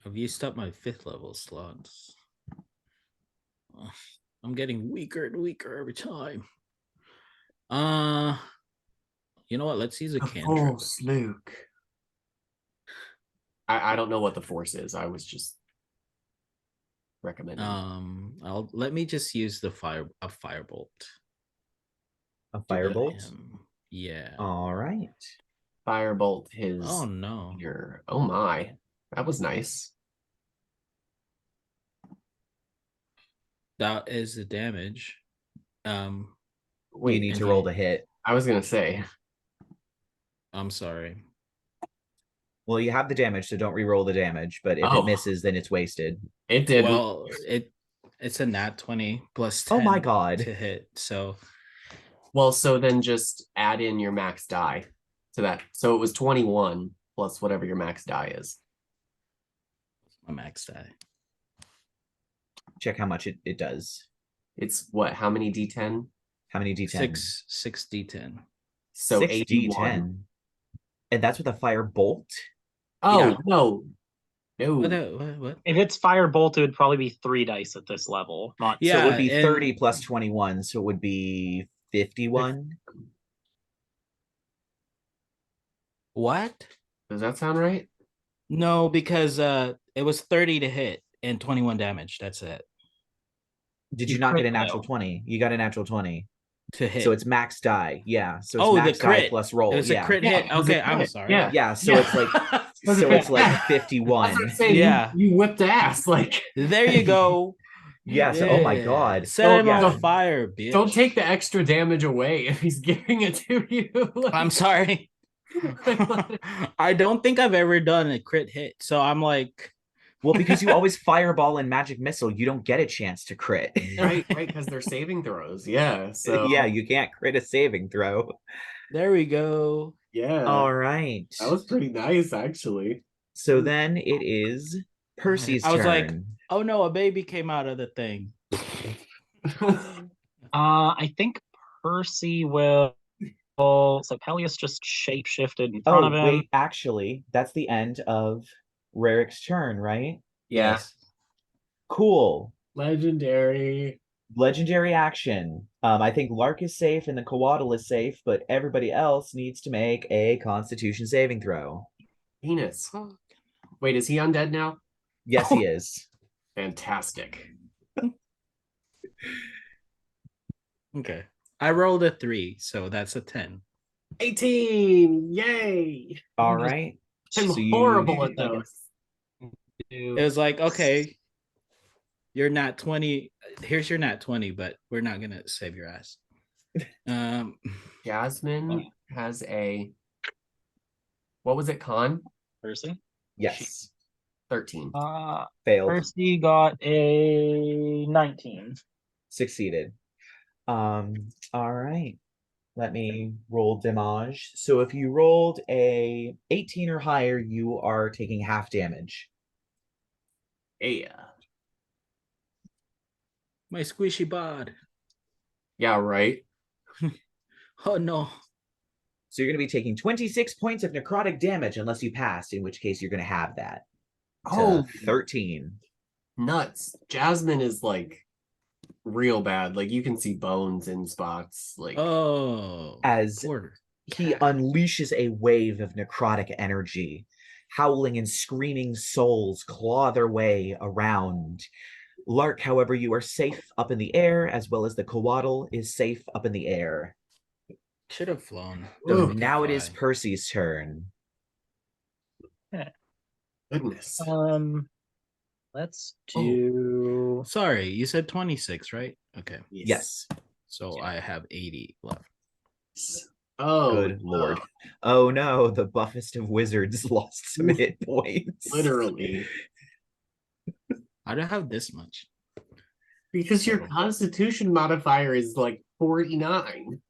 I've used up my 5th level slots. I'm getting weaker and weaker every time. You know what? Let's use a cantrip. Force, Luke. I don't know what the force is. I was just recommending. Let me just use a firebolt. A Do that firebolt. him. Yeah. All right. Firebolt his. Oh no. Oh my, that was nice. That is the damage. You Wait, need and to he- roll the hit. I was gonna say. I'm sorry. Well, you have the damage, so don't re-roll the damage. But if Oh. it misses, then it's wasted. It did. Well, it's a nat 20 plus 10 Oh my god. to hit. So Well, so then just add in your max die to that. So it was 21 plus whatever your max die is. my max die. Check how much it does. It's what? How many D10? How many D10? 6 D10. So 6 81. D10. And that's with a fire bolt? Oh, Yeah. no. No. What? If it's firebolt, it would probably be 3 dice at this level. Not So it would be and- 30 plus 21, so it would be 51. What? Does that sound right? No, because it was 30 to hit and 21 damage. That's it. Did You you not crit get a natural though. 20? You got a natural 20. To hit. So it's max die. Yeah. So it's Oh, the max die crit. plus roll. It was a Yeah. crit Yeah, hit. it was a Okay, I'm crit. sorry. Yeah. Yeah. So Yeah. it's like Was so it it's like bad? That's 51. what I'm saying. Yeah. You whipped ass. Like, There you go. Yes. Oh my god. Set him yeah. on fire, bitch. don't take the extra damage away if he's giving it to you. Like, I'm sorry. I don't think I've ever done a crit hit. So I'm like, Well, because you always fireball and magic missile, you don't get a chance to crit. right, because they're saving throws. Yeah. So Yeah, you can't crit a saving throw. there we go. yeah. All right. That was pretty nice, actually. So then it is Percy's I was turn. like, oh no, a baby came out of the thing. I think Percy will. So Pelius just shapeshifted in front of him. Wait, actually, that's the end of Rerek's turn, right? Yeah. Yes. Cool. Legendary. Legendary action. I think Lark is safe and the Coatl is safe, but everybody else needs to make a Constitution saving throw. Penis. Wait, is he undead now? Yes, he is. Fantastic. Okay. I rolled a 3, so that's a 10. 18. Yay. All right. I'm So you- horrible at those. It was like, okay, you're not 20. Here's your nat 20, but we're not gonna save your ass. Jasmine has a, what was it, con? Percy. Yes. 13. Failed. Percy got a 19. Succeeded. All right. Let me roll damage. So if you rolled a 18 or higher, you are taking half damage. Yeah. My squishy bod. Yeah, right. Oh no. So you're going to be taking 26 points of necrotic damage unless you pass, in which case you're going to have that. Oh, 13. nuts. Jasmine is like real bad. Like you can see bones in spots. Like, Oh. As poor he cat. unleashes a wave of necrotic energy. Howling and screaming souls claw their way around. Lark, however, you are safe up in the air, as well as the Coatl is safe up in the air. Should have flown. So We could now it is fly. Percy's turn. goodness. Let's do. Sorry, you said 26, right? Okay. Yes. So I have 80 left. Oh, Good lord. Oh no, the buffest of wizards lost some hit points. literally. I don't have this much. Because your So- constitution modifier is like 49.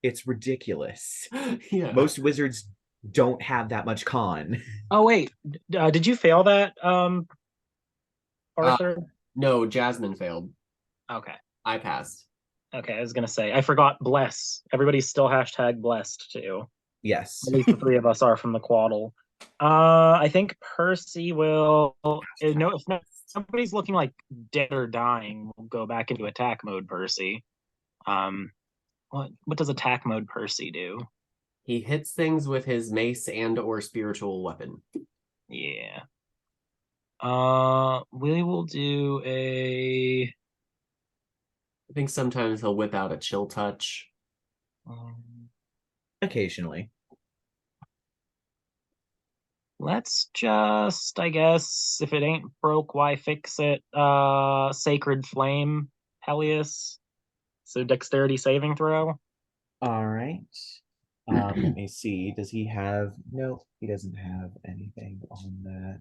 It's ridiculous. Yeah. Most wizards don't have that much con. Oh wait, did you fail that, Arthur? No, Jasmine failed. Okay. I passed. Okay, I was gonna say I forgot bless. Everybody's still hashtag blessed too. Yes. At least the three of us are from the Quaddle. I think Percy will. No, if somebody's looking like dead or dying, we'll go back into attack mode. Percy. What does attack mode Percy do? He hits things with his mace and or spiritual weapon. Yeah. We will do a. I think sometimes he'll whip out a chill touch. Occasionally. Let's just, I guess, if it ain't broke, why fix it? Sacred Flame, Pelius. So dexterity saving throw. All right. Let me see. Does he have... No, he doesn't have anything on that.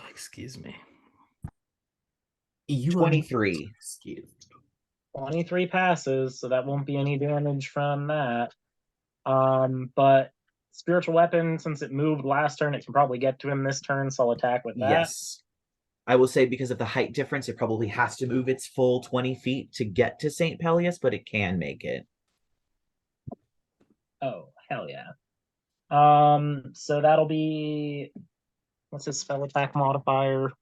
Excuse me. 23. Excused. 23 passes, so that won't be any damage from that. But spiritual weapon, since it moved last turn, it can probably get to him this turn, so I'll attack with that. Yes. I will say because of the height difference, it probably has to move its full 20 feet to get to Saint Pelius, but it can make it. Oh, hell yeah. So that'll be, what's his spell attack modifier?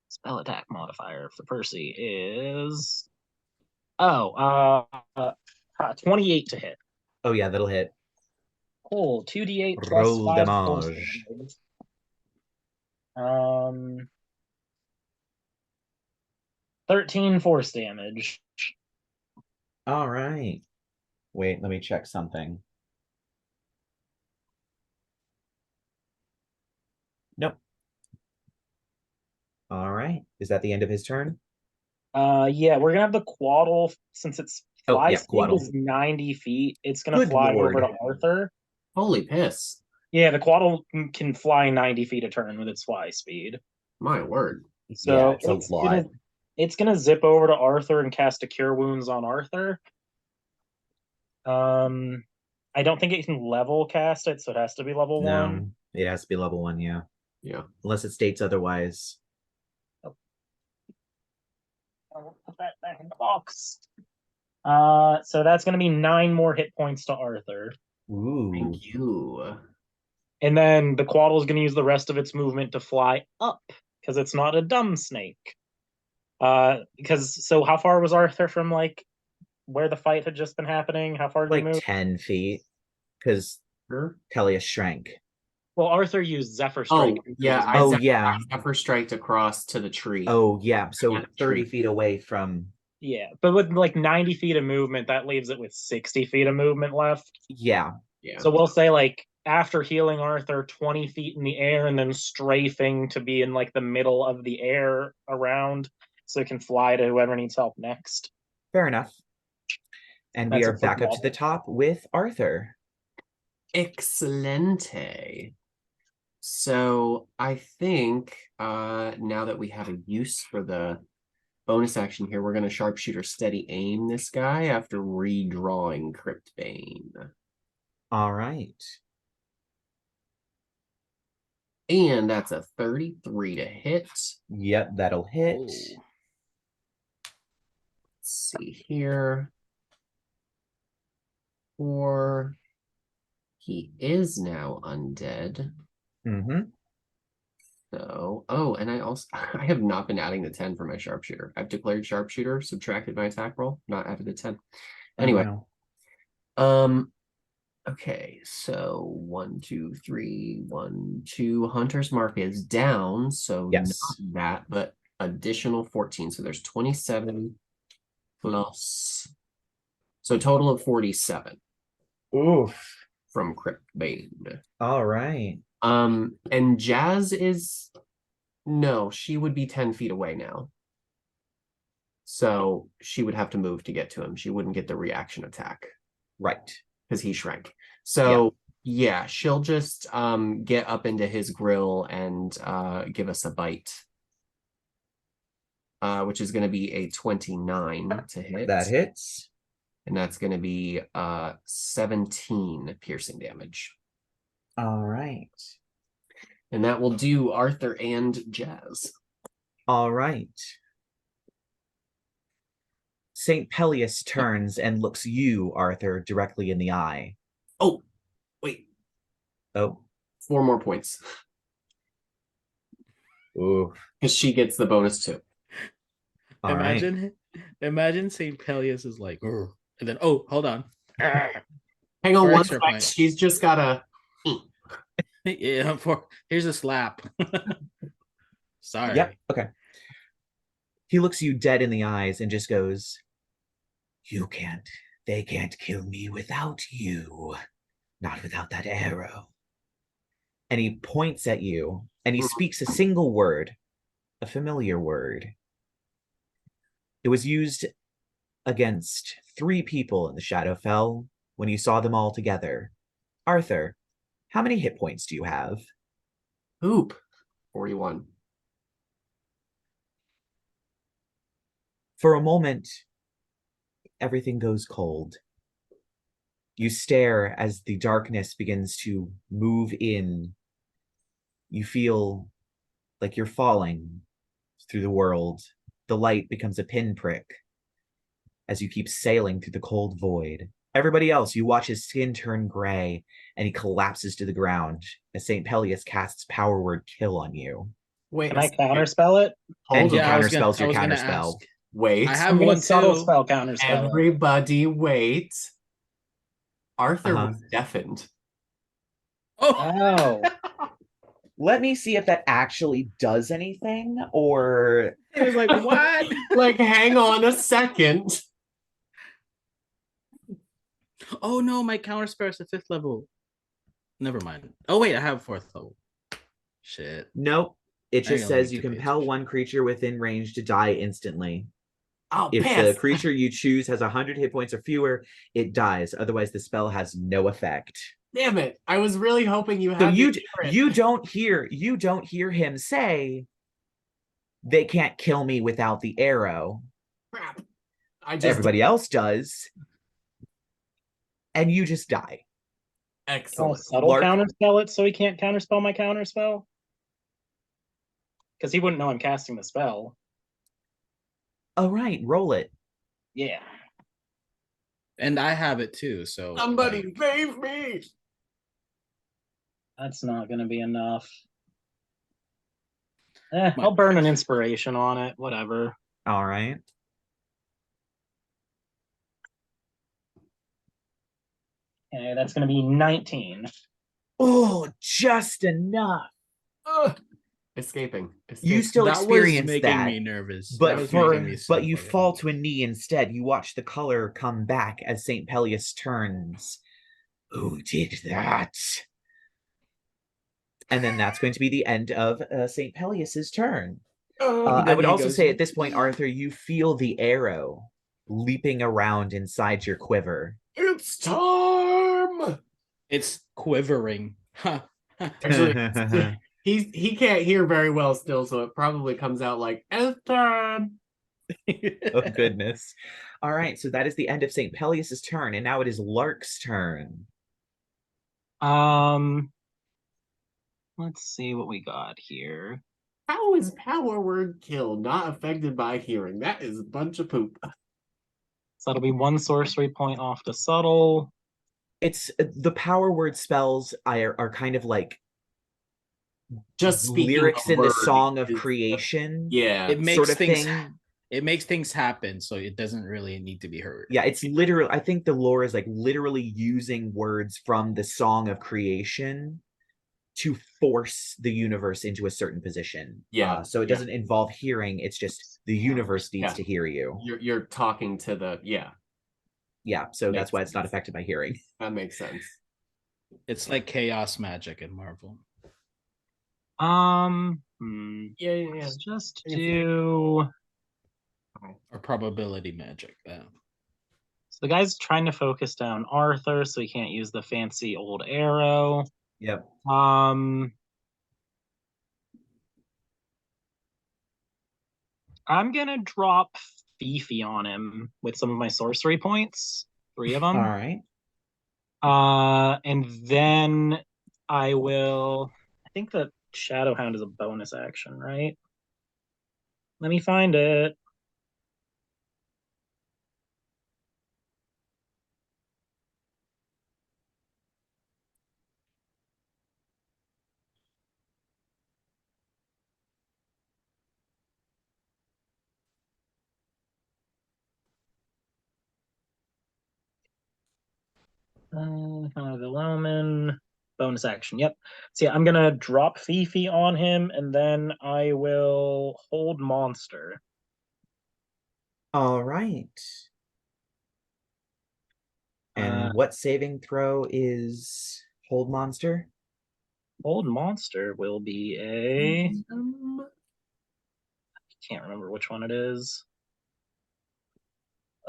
Spell attack modifier for Percy is 28 to hit. Oh yeah, that'll hit. Cool. 2d8 plus Roll 5 damage. damage. 13 force damage. All right. Wait, let me check something. Nope. All right. Is that the end of his turn? Yeah, we're gonna have the Quaddle, since its fly yeah, speed Quaddle. is 90 feet. It's gonna Good fly lord. over to Arthur. Holy piss. Yeah, the Quaddle can fly 90 feet a turn with its fly speed. My word. So yeah, it's a lot. It's gonna zip over to Arthur and cast a Cure Wounds on Arthur. I don't think it can level cast it, so it has to be level 1. No, it has to be level 1, yeah. Yeah. Unless it states otherwise. I'll put that back in the box. So that's gonna be 9 more hit points to Arthur. Ooh. Thank you. And then the Quaddle is going to use the rest of its movement to fly up, because it's not a dumb snake. So how far was Arthur from like where the fight had just been happening? How far did he Like move? 10 feet. Because Pelius shrank. Well, Arthur used Zephyr Strike. Oh, yeah. yeah. I Zephyr Striked across to the tree. Oh, yeah. So Yeah, 30 tree. feet away from... Yeah, but with like 90 feet of movement, that leaves it with 60 feet of movement left. Yeah. Yeah. So we'll say like after healing Arthur 20 feet in the air and then strafing to be in like the middle of the air around so it can fly to whoever needs help next. Fair enough. And we are back up to the top with Arthur. Excelente. So I think now that we have a use for the bonus action here, we're going to sharpshooter steady aim this guy after redrawing Cryptbane. All right. And that's a 33 to hit. Yep, that'll hit. Oh. Let's see here. Or he is now undead. Mm-hmm. So, and I have not been adding the 10 for my sharpshooter. I've declared sharpshooter, subtracted my attack roll, not added the 10. Anyway, okay, so 1, 2, 3, 1, 2. Hunter's Mark is down, so yes, not that, but additional 14. So there's 27 plus, so a total of 47. Oof. From Cryptbane. All right. And Jazz is no, she would be 10 feet away now. So she would have to move to get to him. She wouldn't get the reaction attack. Right. Because he shrank. So yeah, she'll just get up into his grill and give us a bite. which is going to be a 29 to hit. That hits. And that's going to be 17 piercing damage. All right. And that will do Arthur and Jazz. All right. Saint Pelius turns and looks you, Arthur, directly in the eye. Oh, wait. Oh. 4 more points. Ooh. Because she gets the bonus too. All right. Imagine Saint Pelius is like, "Urgh," and then hold on. Hang on For one extra sec. points. She's just got a. Yeah, here's a slap. Sorry. Yep. Okay. He looks you dead in the eyes and just goes, they can't kill me without you. Not without that arrow. And he points at you and he speaks a single word, a familiar word. It was used against 3 people in the Shadowfell when you saw them all together. Arthur, how many hit points do you have? Hoop. 41. For a moment, everything goes cold. You stare as the darkness begins to move in. You feel like you're falling through the world. The light becomes a pinprick as you keep sailing through the cold void. Everybody else, you watch his skin turn gray and he collapses to the ground as St. Pelius casts Power Word Kill on you. Wait. Can I counterspell it? And he Yeah, counterspells your gonna counterspell. ask. Wait. I have I'm gonna one subtle too. spell counterspell. Everybody wait. Arthur was deafened. Oh. Let me see if that actually does anything, or... It was like, what? Like, hang on a second. Oh no, my counterspell is the 5th level. Never mind. Oh wait, I have 4th level. Shit. Nope. It just don't says need you to pay compel attention. one creature within range to die instantly. Oh, If piss. the creature you choose has 100 hit points or fewer, it dies. Otherwise, the spell has no effect. Damn it. I was really hoping you So had you don't hear him say, they can't kill me without the arrow. Crap. Everybody else does. And you just die. I'll Excellent. subtle Lark- counterspell it so he can't counterspell my counterspell. Because he wouldn't know I'm casting the spell. All right, roll it. Yeah. And I have it too, so Somebody save me. That's not going to be enough. I'll burn an inspiration on it. Whatever. All right. Okay, that's going to be 19. Oh, just enough. Escaping. You still that was experience making that, me nervous. but That was making me so but you fucking fall nervous. to a knee instead. You watch the color come back as St. Pelius turns. Who did that? And then that's going to be the end of St. Pelius's turn. I Then would he also goes, say at this point, Arthur, you feel the arrow leaping around inside your quiver. It's time. it's quivering. Actually, he can't hear very well still, so it probably comes out like it's time. Oh goodness. All right, so that is the end of St. Pelius's turn, and now it is Lark's turn. Let's see what we got here. How is Power Word Kill not affected by hearing? That is a bunch of poop. So that'll be 1 sorcery point off the subtle. It's the power word spells are kind of like Just speaking lyrics a in the word song of is- creation. Yeah. It makes sort of things thing. it makes things happen, so it doesn't really need to be heard. Yeah, it's literally, I think the lore is like literally using words from the song of creation to force the universe into a certain position. Yeah, So it yeah. doesn't involve hearing, it's just the universe needs Yeah. to hear you. You're talking to the Yeah, so Makes that's why it's not sense. affected by hearing. That makes sense. It's like chaos magic in Marvel. Yeah. Let's just do. Or probability magic. Yeah. So the guy's trying to focus down Arthur, so he can't use the fancy old arrow. Yep. I'm gonna drop Fifi on him with some of my sorcery points, 3 of All them. right. And then I will. I think the Shadow Hound is a bonus action, right? Let me find it. The Omen bonus action. Yep. So yeah, I'm gonna drop Fifi on him, and then I will hold monster. All right. And what saving throw is hold monster? Hold monster will be a. Can't remember which one it is.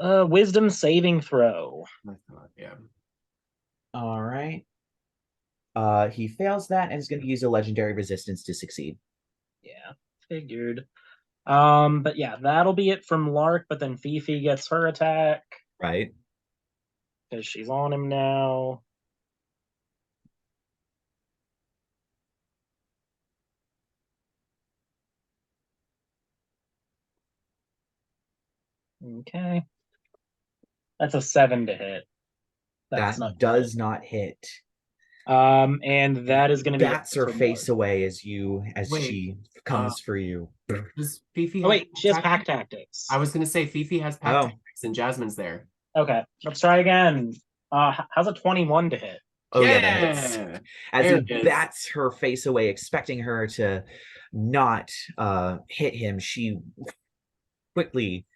Wisdom saving throw. I thought, yeah. All right. He fails that and is going to use a legendary resistance to succeed. Yeah, figured. But yeah, that'll be it from Lark. But then Fifi gets her attack Right. because she's on him now. Okay, that's a 7 to hit. That's That not does good. not hit. And that is going to be it Bats her for face Lark. away as Wait, she comes for you. Does Fifi Oh have wait, she has pack pack tactics? tactics. I was gonna say Fifi has pack Oh. tactics and Jasmine's there. Okay, let's try again. How's a 21 to hit? Oh yeah, that hits. As There he it is. bats her face away, expecting her to not hit him, she quickly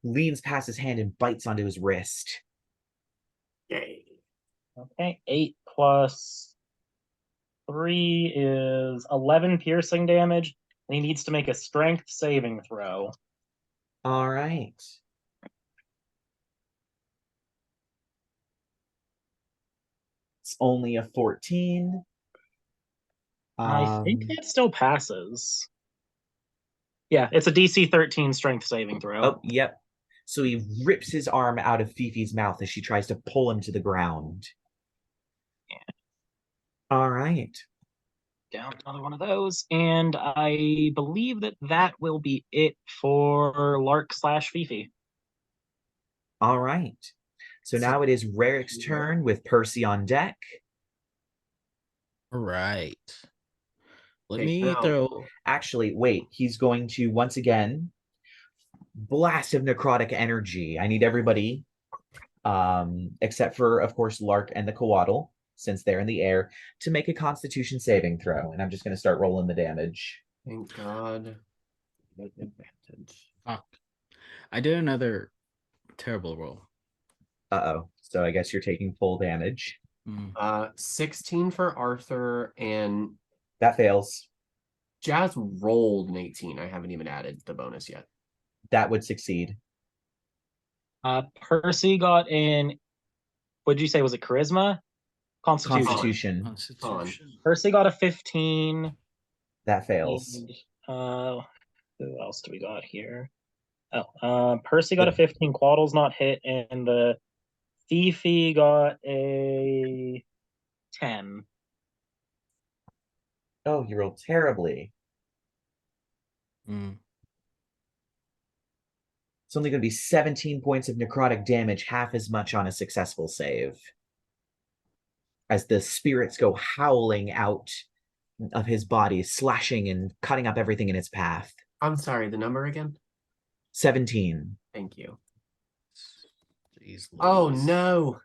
leans past his hand and bites onto his wrist. Yay. Okay, 8 plus 3 is 11 piercing damage, and he needs to make a strength saving throw. All right. It's only a 14. I think that still passes. Yeah, it's a DC 13 strength saving throw. Oh, yep. So he rips his arm out of Fifi's mouth as she tries to pull him to the ground. Yeah. All right. Down another one of those, and I believe that will be it for Lark / Fifi. All right. So now it is Rerek's turn with Percy on deck. All right. Let Take me him out. throw. Actually, wait. He's going to once again blast of necrotic energy. I need everybody, except for of course Lark and the Coatl, since they're in the air, to make a Constitution saving throw. And I'm just going to start rolling the damage. Thank God. Advantage. Fuck. I did another terrible roll. Uh-oh. So I guess you're taking full damage. 16 for Arthur, and That fails. Jazz rolled an 18. I haven't even added the bonus yet. That would succeed. Percy got in. What did you say? Was it charisma? Constitution. Constitution. Percy got a 15. That fails. And, who else do we got here? Oh, Percy got a 15. Quaddle's not hit, and the Fifi got a 10. Oh, you rolled terribly. It's only going to be 17 points of necrotic damage, half as much on a successful save. As the spirits go howling out of his body, slashing and cutting up everything in its path. I'm sorry, the number again? 17. Thank you. Jeez, oh no.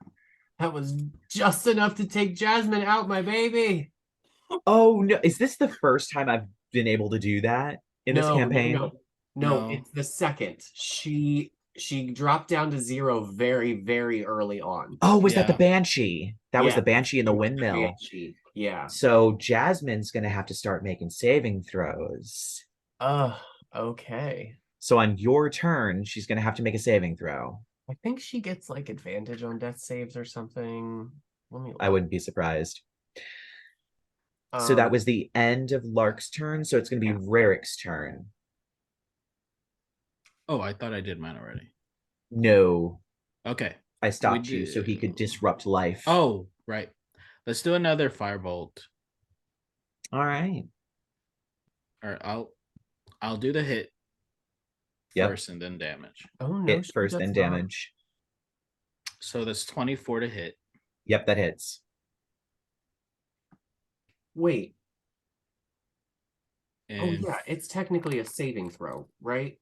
That was just enough to take Jasmine out, my baby. Oh no. Is this the first time I've been able to do that in this campaign? No, it's the second. She dropped down to 0 very, very early on. Oh, was that the Banshee? That was Yeah, the Banshee in the windmill. Banshee. Yeah. So Jasmine's going to have to start making saving throws. Okay. So on your turn, she's going to have to make a saving throw. I think she gets like advantage on death saves or something. Let me look. I wouldn't be surprised. So that was the end of Lark's turn. So it's going to be Rerek's turn. Oh, I thought I did mine already. No, Okay. I stopped you so he could disrupt life. Oh, right. Let's do another firebolt. All right. All right, I'll do the hit Yep. first and then damage. Oh no, Hit she first, does then not. damage. So that's 24 to hit. Yep, that hits. Wait. Oh And yeah, it's technically a saving throw, right?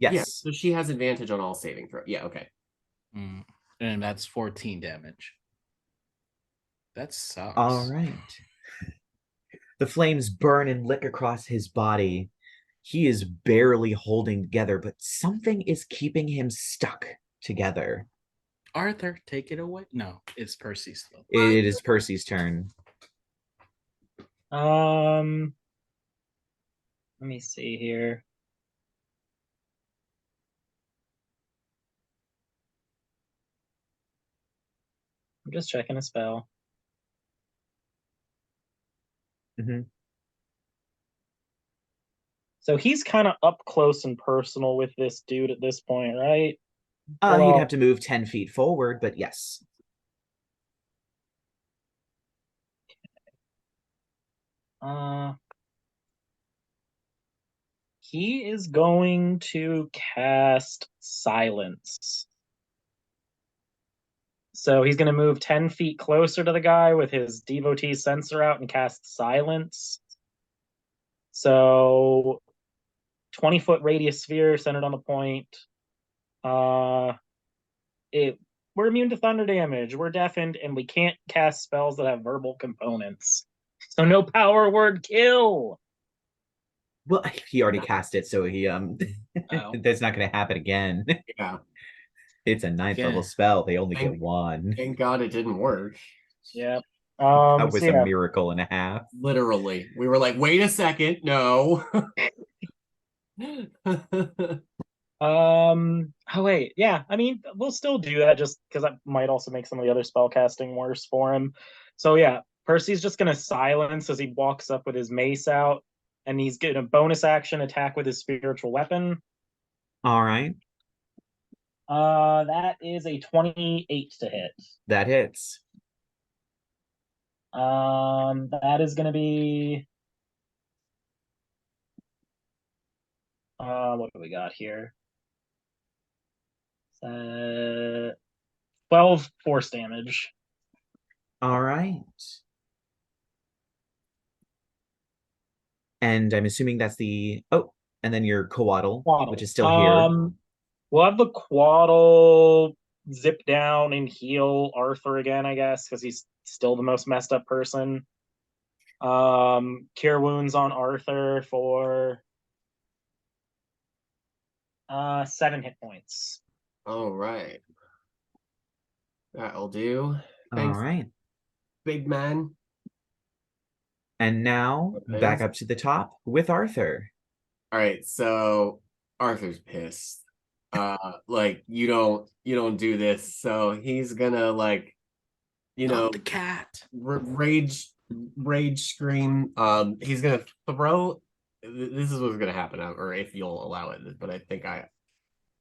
Yes. Yeah, so she has advantage on all saving throw. Yeah, okay. and that's 14 damage. That sucks. All right. The flames burn and lick across his body. He is barely holding together, but something is keeping him stuck together. Arthur, take it away. No, it's Percy's though. It is Percy's turn. Let me see here. I'm just checking a spell. Mm-hmm. So he's kind of up close and personal with this dude at this point, right? He'd have to move 10 feet forward, but yes. He is going to cast Silence. So he's going to move 10 feet closer to the guy with his devotee sensor out and cast Silence. So 20-foot radius sphere centered on the point. We're immune to thunder damage. We're deafened, and we can't cast spells that have verbal components. So no power word kill. Well, he already cast it, so he that's not going to happen again. Yeah. It's a 9th Yeah. level spell. They only get one. Thank God it didn't work. Yep. That was so a yeah. miracle and a half. Literally. We were like, wait a second, no. Oh wait, yeah. I mean, we'll still do that just because that might also make some of the other spell casting worse for him. So yeah, Percy's just gonna silence as he walks up with his mace out, and he's getting a bonus action attack with his spiritual weapon. All right. That is a 28 to hit. That hits. That is gonna be what do we got here? 12 force damage. All right. And I'm assuming that's the and then your Coatl, Quaddle. which is still here. We'll have the Quaddle zip down and heal Arthur again, I guess, because he's still the most messed up person. Cure wounds on Arthur for 7 hit points. All right. That'll do. Thanks, All right. big man. And now back up to the top with Arthur. All right, so Arthur's pissed. Like you don't do this, so he's gonna like, Not the cat. rage scream. He's gonna throw. This is what's gonna happen, or if you'll allow it, but I think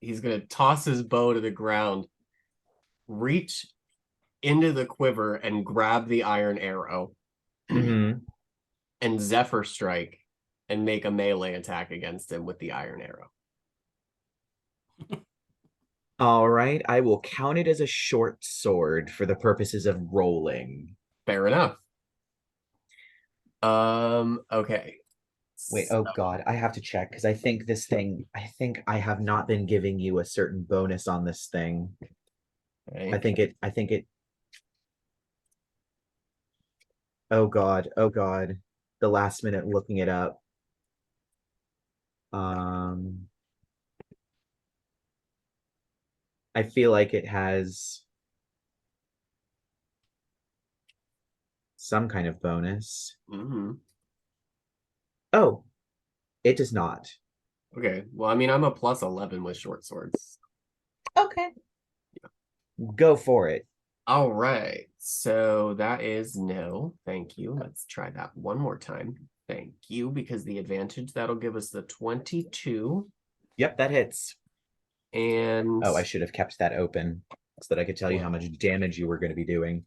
he's gonna toss his bow to the ground, reach into the quiver and grab the iron arrow, Mm-hmm. and Zephyr strike and make a melee attack against him with the iron arrow. All right. I will count it as a short sword for the purposes of rolling. Fair enough. Okay. Wait, oh God, I have to check because I think I have not been giving you a certain bonus on this thing. Okay. I think it. Oh God, the last minute looking it up. I feel like it has some kind of bonus. Mm-hmm. Oh, it does not. Okay. Well, I mean, I'm a plus 11 with short swords. Okay. Go for it. All right. So that is no. Thank you. Let's try that one more time. Thank you, because the advantage that'll give us the 22. Yep, that hits. And Oh, I should have kept that open so that I could tell you how much damage you were going to be doing.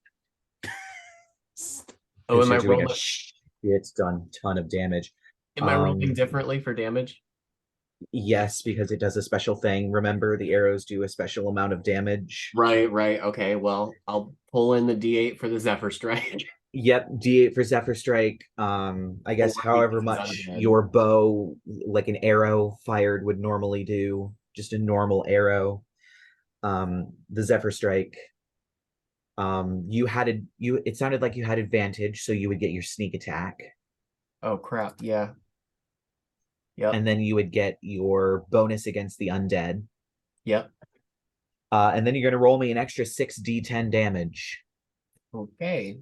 Oh, am You're I doing rolling? a shit ton of damage. Am I rolling differently for damage? Yes, because it does a special thing. Remember, the arrows do a special amount of damage. Right. Okay. Well, I'll pull in the D8 for the Zephyr Strike. Yep, D8 for Zephyr Strike. I guess Or however because much I'm dead. your bow, like an arrow fired, would normally do. Just a normal arrow. The Zephyr Strike. It sounded like you had advantage, so you would get your sneak attack. Oh crap! Yeah. Yep. And then you would get your bonus against the undead. Yep. And then you're going to roll me an extra 6d10 damage. Okay.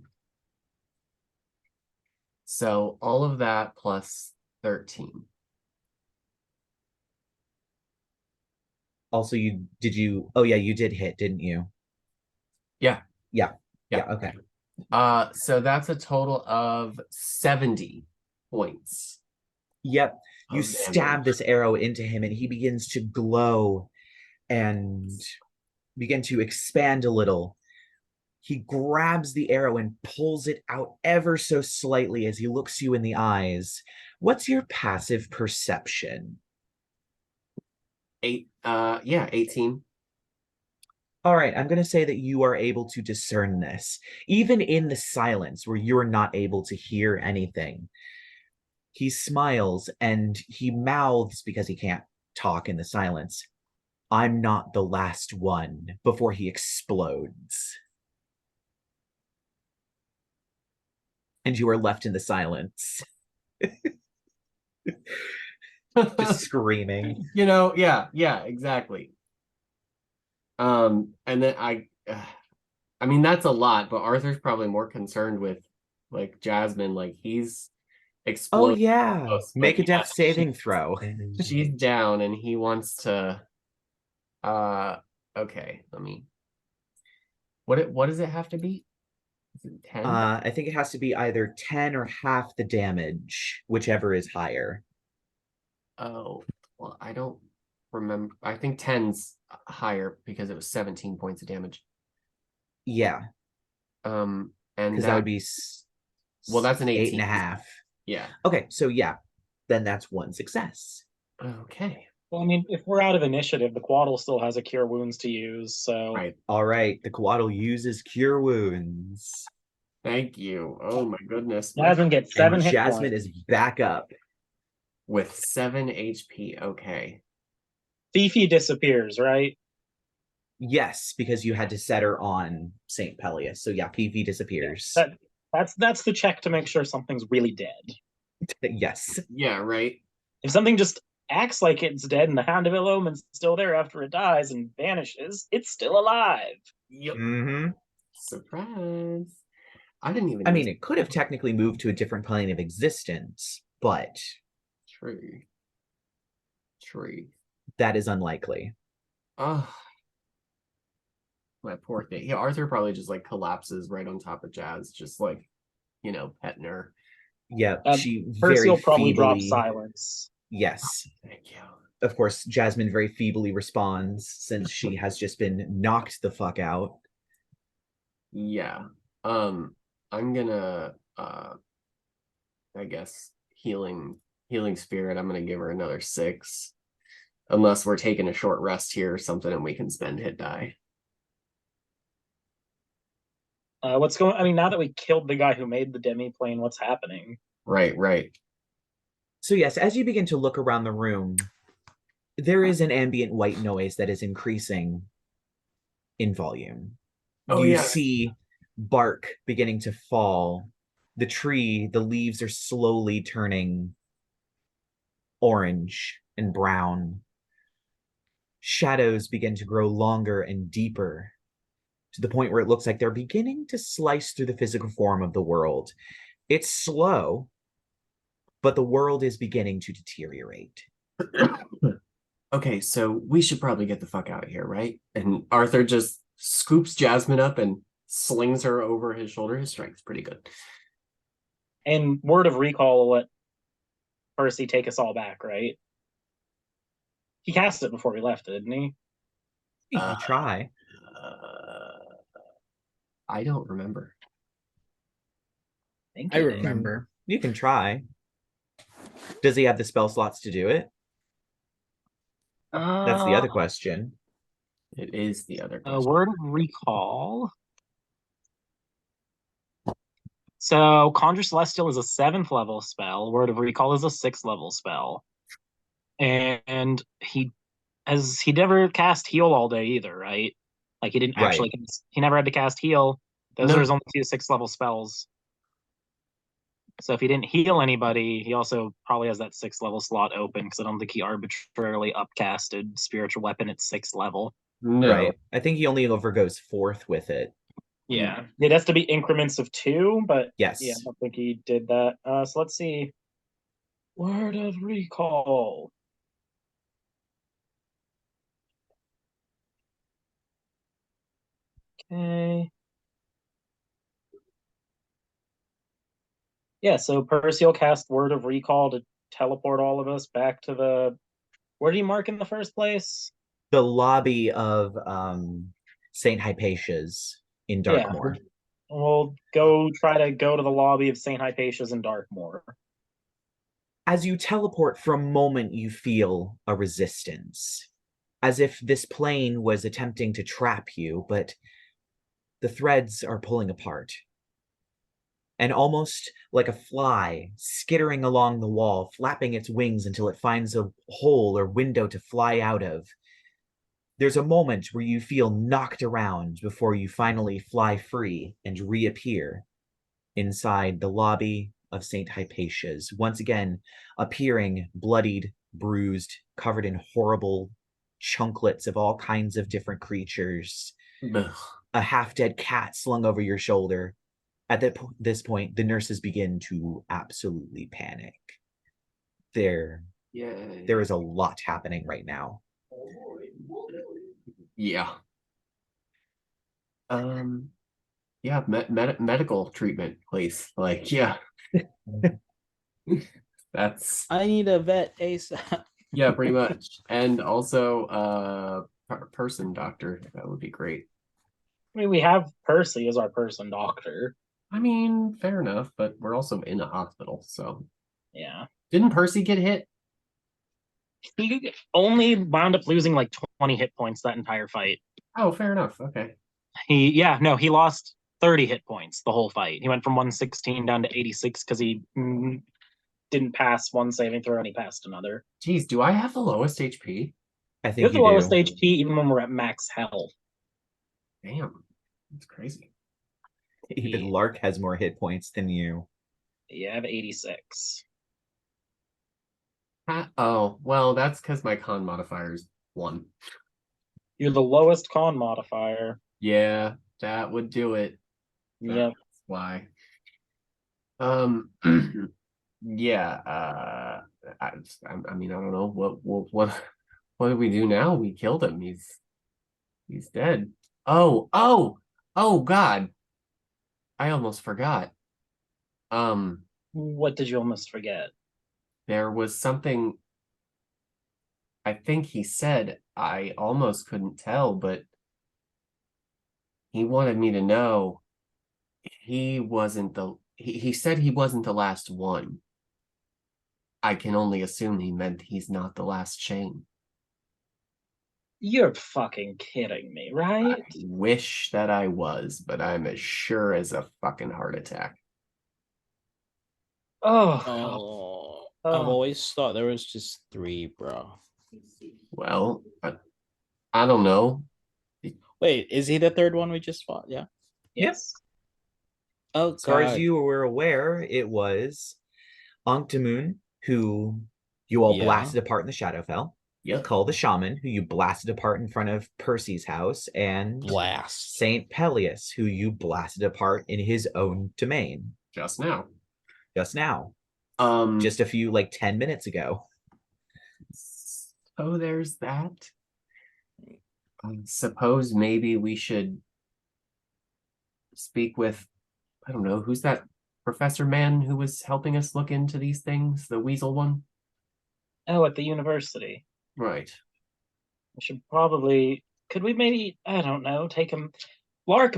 So all of that plus 13. Also, you did hit, didn't you? Yeah. Yeah. Yeah. Okay. So that's a total of 70 points. Yep. You of stab damage. this arrow into him and he begins to glow and begin to expand a little. He grabs the arrow and pulls it out ever so slightly as he looks you in the eyes. What's your passive perception? 18. All right, I'm going to say that you are able to discern this, even in the silence where you're not able to hear anything. He smiles and he mouths, because he can't talk in the silence, "I'm not the last one," before he explodes. And you are left in the silence. Just screaming. Yeah, exactly. And then I mean, that's a lot, but Arthur's probably more concerned with like Jasmine, like he's Oh exploding. yeah, make a death saving throw. She's down and he wants to okay, what does it have to be? Is it 10? I think it has to be either 10 or half the damage, whichever is higher. Oh, well, I don't remember. I think 10's higher because it was 17 points of damage. Yeah, And because that would be well, that's an 18. 8.5. Yeah. Okay, so yeah, then that's one success. Okay. Well, I mean, if we're out of initiative, the Quaddle still has a Cure Wounds to use, so... Right. All right, the Quaddle uses Cure Wounds. Thank you. Oh my goodness. Jasmine gets 7 hit Jasmine points. is back up. With 7 HP. Okay. Fifi disappears, right? Yes, because you had to set her on Saint Pelius. So yeah, PV disappears. That's the check to make sure something's really dead. Yes. Yeah, right. If something just acts like it's dead and the Hound of Ill Omen's still there after it dies and vanishes, it's still alive. Yep. Mm-hmm. Surprise. I didn't even. I mean, it could have technically moved to a different plane of existence, but True. That is unlikely. Oh, my poor thing. Yeah, Arthur probably just like collapses right on top of Jazz, just like, petting her. Yeah, she Percy very will probably drop feebly. silence. Yes. Thank you. Of course, Jasmine very feebly responds since she has just been knocked the fuck out. Yeah. I'm gonna I guess healing spirit. I'm gonna give her another 6. Unless we're taking a short rest here or something and we can spend hit die. I mean, now that we killed the guy who made the demi-plane, what's happening? Right. So yes, as you begin to look around the room, there is an ambient white noise that is increasing in volume. Oh, you yes. see bark beginning to fall. The tree, the leaves are slowly turning orange and brown. Shadows begin to grow longer and deeper to the point where it looks like they're beginning to slice through the physical form of the world. It's slow, but the world is beginning to deteriorate. Okay, so we should probably get the fuck out of here, right? And Arthur just scoops Jasmine up and slings her over his shoulder. His strength's pretty good. And word of recall will let Percy take us all back, right? He cast it before we left, didn't he? You can try. I don't remember. I remember. You can try. Does he have the spell slots to do it? That's the other question. It is the other question. Word of recall. So Conjure Celestial is a 7th level spell. Word of Recall is a 6th level spell. And he never cast Heal all day either, right? Like he didn't actually he never had to cast Heal. Those are his only 2 6th level spells. So if he didn't heal anybody, he also probably has that 6th level slot open because I don't think he arbitrarily upcasted Spiritual Weapon at 6th level. No. Right. I think he only ever goes 4th with it. Yeah. It has to be increments of 2, but yes. Yeah, I don't think he did that. So let's see. Word of Recall. Okay. Yeah, so Percy will cast Word of Recall to teleport all of us back to the... Where did he mark in the first place? The lobby of Saint Hypatia's in Darkmoor. Yeah. We'll try to go to the lobby of St. Hypatia's in Darkmoor. As you teleport for a moment, you feel a resistance. As if this plane was attempting to trap you, but the threads are pulling apart. And almost like a fly skittering along the wall, flapping its wings until it finds a hole or window to fly out of. There's a moment where you feel knocked around before you finally fly free and reappear inside the lobby of St. Hypatia's, once again appearing bloodied, bruised, covered in horrible chunklets of all kinds of different creatures. Ugh. A half-dead cat slung over your shoulder. At this point, the nurses begin to absolutely panic. There is a lot happening right now. Yeah. Yeah, medical treatment, please. Like, yeah. That's... I need a vet ASAP. Yeah, pretty much. And also, person doctor. That would be great. I mean, we have Percy as our person doctor. I mean, fair enough, but we're also in a hospital, so... Yeah. Didn't Percy get hit? He only wound up losing like 20 hit points that entire fight. Oh, fair enough. Okay. He lost 30 hit points the whole fight. He went from 116 down to 86 because he didn't pass one saving throw and he passed another. Geez, do I have the lowest HP? I think you have the you lowest do. HP even when we're at max health. Damn, that's crazy. Even Lark has more hit points than you. Yeah, I have 86. Oh, well, that's because my con modifier is 1. You're the lowest con modifier. Yeah, that would do it. Yep. That's why. Yeah. I mean, I don't know what do we do now? We killed him. He's dead. Oh God! I almost forgot. What did you almost forget? There was something I think he said. I almost couldn't tell, but he wanted me to know he wasn't he said he wasn't the last one. I can only assume he meant he's not the last chain. You're fucking kidding me, right? I wish that I was, but I'm as sure as a fucking heart attack. Oh, I've always thought there was just 3, bro. Well, I don't know. Wait, is he the third one we just fought? Yeah. Yes. Oh, as far as you were aware, it was Anktamun, who you all blasted apart in the Shadowfell. Yep. Cull the Shaman, who you blasted apart in front of Percy's house, and Saint Pelius, who you blasted apart in his own domain. Just now. Just a few, 10 minutes ago. So there's that. I suppose maybe we should speak with, I don't know, who's that professor man who was helping us look into these things? The weasel one? Oh, at the university. Right. We should probably could we maybe, I don't know, take him? Lark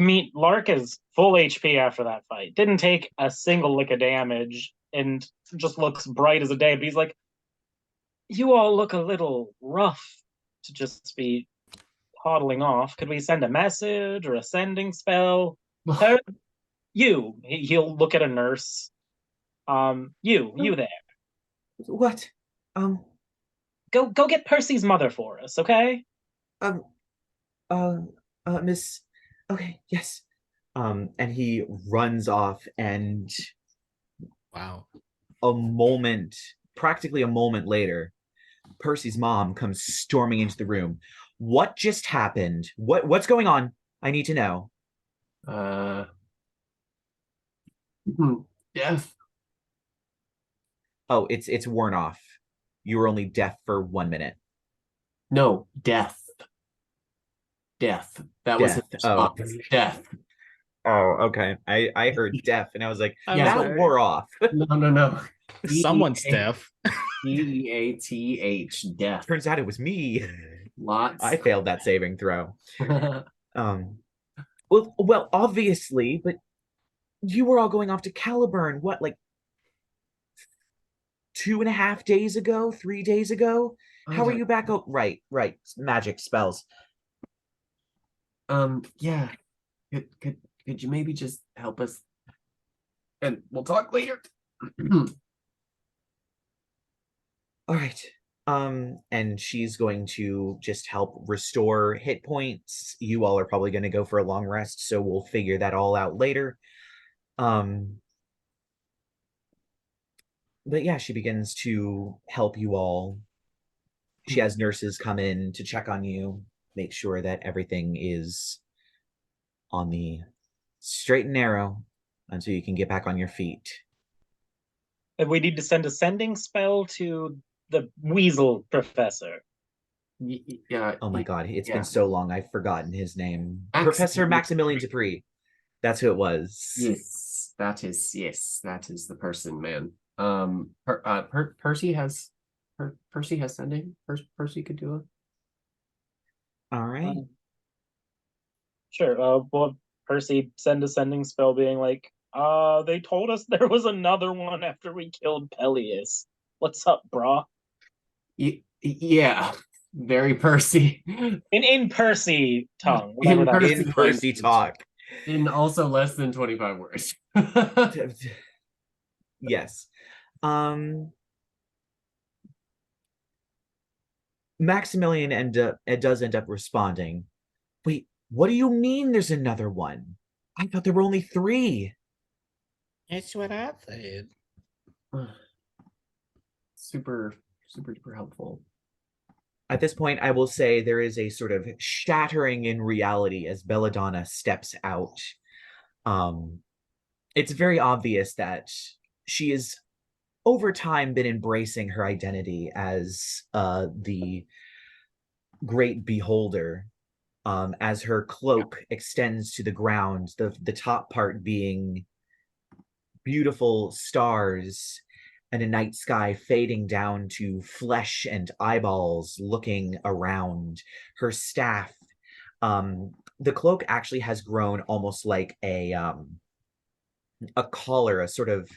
is full HP after that fight. Didn't take a single lick of damage and just looks bright as a day. But he's like, you all look a little rough to just be toddling off. Could we send a message or a sending spell? He'll look at a nurse. You there. What? Go get Percy's mother for us, okay? Miss. Okay, yes. And he runs off, and Wow. practically a moment later, Percy's mom comes storming into the room. What just happened? What's going on? I need to know. Death. Oh, it's worn off. You were only deaf for 1 minute. No, death. Death. That was Death. his response. Death. Oh, okay. I heard deaf, and I was like, Yeah. that wore off. No. Someone's deaf. Death. Death. Turns out it was me. Lots. I failed that saving throw. Well, obviously, but you were all going off to Caliburn, what, like 2.5 days ago, 3 days ago? How are you back? Oh, right. Magic spells. Yeah. Could you maybe just help us? And we'll talk later. All right. And she's going to just help restore hit points. You all are probably going to go for a long rest, so we'll figure that all out later. But yeah, she begins to help you all. She has nurses come in to check on you, make sure that everything is on the straight and narrow until you can get back on your feet. And we need to send a sending spell to the Weasel Professor. Yeah. Oh my God, it's been so long, I've forgotten his name. Professor Maximilian Dupree. That's who it was. Yes, that is the person, man. Percy has sending. Percy could do it. All right. Sure. Well, Percy send a sending spell being like, they told us there was another one after we killed Pelius. What's up, brah? Yeah. Very Percy. In Percy tongue. In Percy talk. In also less than 25 words. Yes. Maximilian does end up responding. Wait, what do you mean there's another one? I thought there were only 3. That's what I said. Super duper helpful. At this point, I will say there is a sort of shattering in reality as Belladonna steps out. It's very obvious that she has, over time, been embracing her identity as the Great Beholder. As her cloak extends to the ground, the top part being beautiful stars and a night sky fading down to flesh and eyeballs looking around. Her staff, the cloak actually has grown almost like a collar, a sort of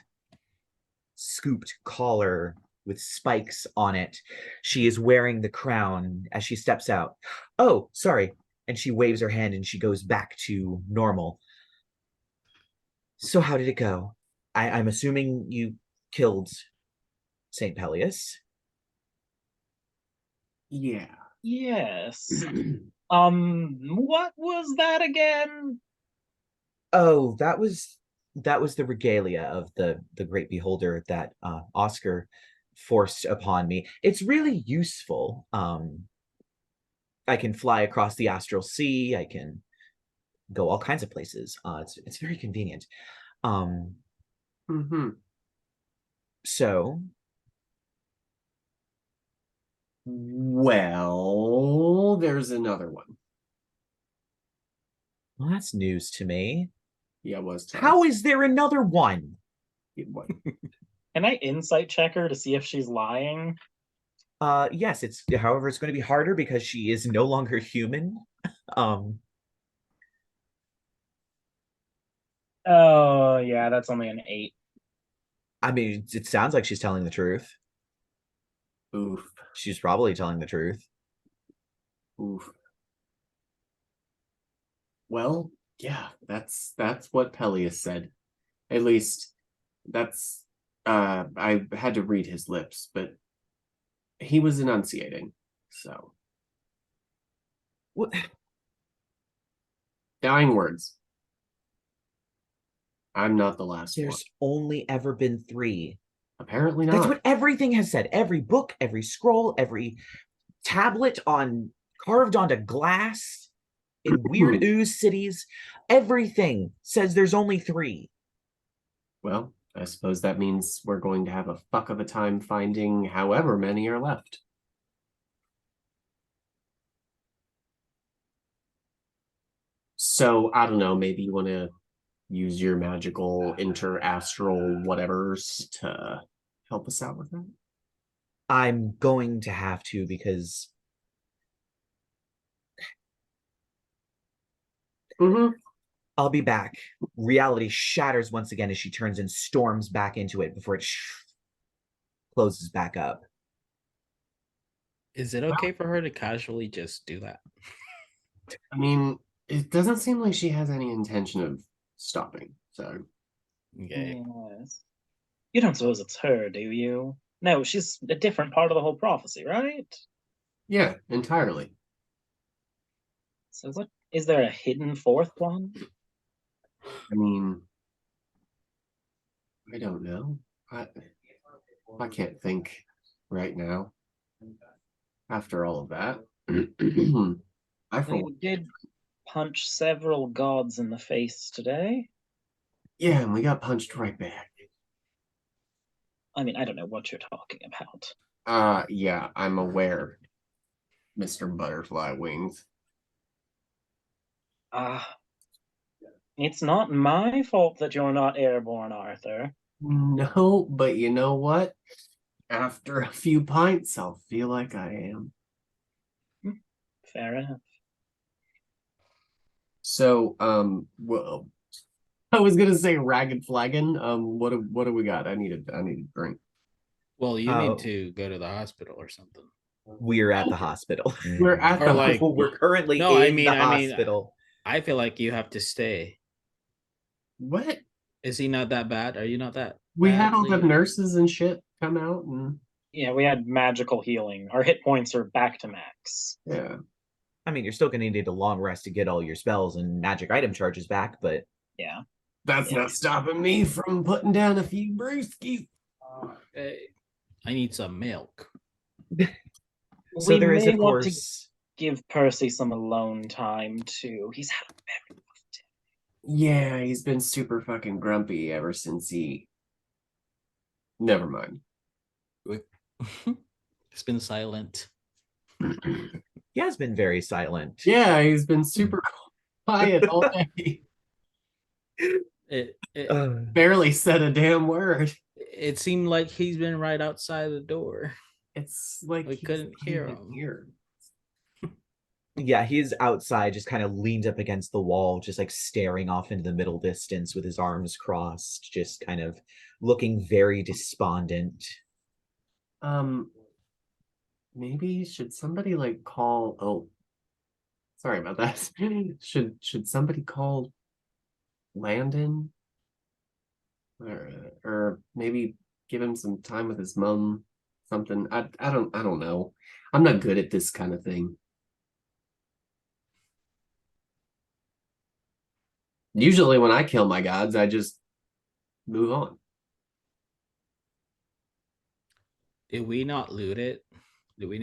scooped collar with spikes on it. She is wearing the crown as she steps out. Oh, sorry. And she waves her hand and she goes back to normal. So how did it go? I'm assuming you killed Saint Pelius. Yeah. Yes. What was that again? Oh, that was the regalia of the Great Beholder that Oscar forced upon me. It's really useful. I can fly across the astral sea. I can go all kinds of places. It's very convenient. So, well, there's another one. well, that's news to me. Yeah, it was. How is there another one? It was. Can I insight check her to see if she's lying? Yes, however, it's going to be harder because she is no longer human. Um, Oh yeah, that's only an 8. I mean, it sounds like she's telling the truth. Oof. She's probably telling the truth. Oof. Well, yeah, that's what Pelius said. At least that's I had to read his lips, but he was enunciating. So, What? dying words. I'm not the last one. There's only ever been 3. Apparently That's not. what everything has said. Every book, every scroll, every tablet carved onto glass in weird ooze cities, everything says there's only 3. Well, I suppose that means we're going to have a fuck of a time finding however many are left. So, I don't know, maybe you want to use your magical interastral whatevers to help us out with that? I'm going to have to because I'll be back. Reality shatters once again as she turns and storms back into it before it closes back up. Is it okay for her to casually just do that? I mean, it doesn't seem like she has any intention of stopping, so. Okay. Yes. You don't suppose it's her, do you? No, she's a different part of the whole prophecy, right? Yeah, entirely. So what is there a hidden 4th one? I mean, I don't know. I can't think right now. After all of that, We did punch several gods in the face today. yeah, and we got punched right back. I mean, I don't know what you're talking about. Yeah, I'm aware, Mr. Butterfly Wings. It's not my fault that you're not airborne, Arthur. No, but you know what? After a few pints, I'll feel like I am. Fair enough. So, well, I was gonna say ragged flagon. What do we got? I need a drink. Well, you need to go to the hospital or something. We're at the hospital. We're at Or the like- We're currently No, in the hospital. I feel like you have to stay. what? Is he not that bad? Are you not that? We had all the badly- nurses and shit come out, and Yeah, we had magical healing. Our hit points are back to max. yeah. I mean, you're still going to need a long rest to get all your spells and magic item charges back, but Yeah. That's Yeah. not stopping me from putting down a few brewskis. Hey, I need some milk. so we there is, may of want to course. give Percy some alone time too. He's had a very rough day. Yeah, he's been super fucking grumpy ever since he. Never mind. It's been silent. He has been very silent. Yeah, he's been super quiet all day. Barely said a damn word. It seemed like he's been right outside the door. It's like We he's couldn't not hear even him. here. Yeah, he's outside, just kind of leaned up against the wall, just like staring off into the middle distance with his arms crossed, just kind of looking very despondent. Maybe should somebody like call? Oh, sorry about that. Should somebody call Landon, or maybe give him some time with his mom? Something. I don't know. I'm not good at this kind of thing. Usually when I kill my gods, I just move on. Did we not loot it? Did we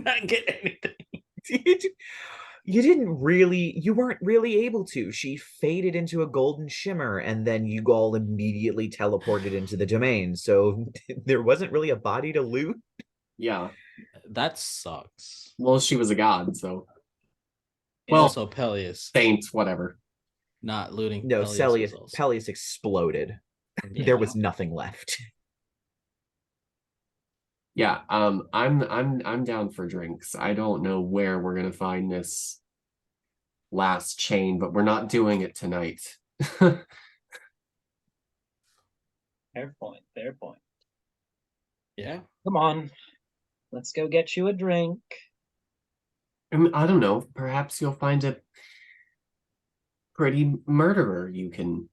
not get anything? You weren't really able to. She faded into a golden shimmer and then you all immediately teleported into the domain. So there wasn't really a body to loot. Yeah. That sucks. Well, she was a god, so. Well, Well, also Pelius. Saints, whatever. Not looting. No, Pelius was also- Pelius exploded. Yeah. There was nothing left. Yeah, I'm down for drinks. I don't know where we're gonna find this last chain, but we're not doing it tonight. Fair point. Fair point. Yeah. Come on. Let's go get you a drink. I mean, I don't know. Perhaps you'll find a pretty murderer you can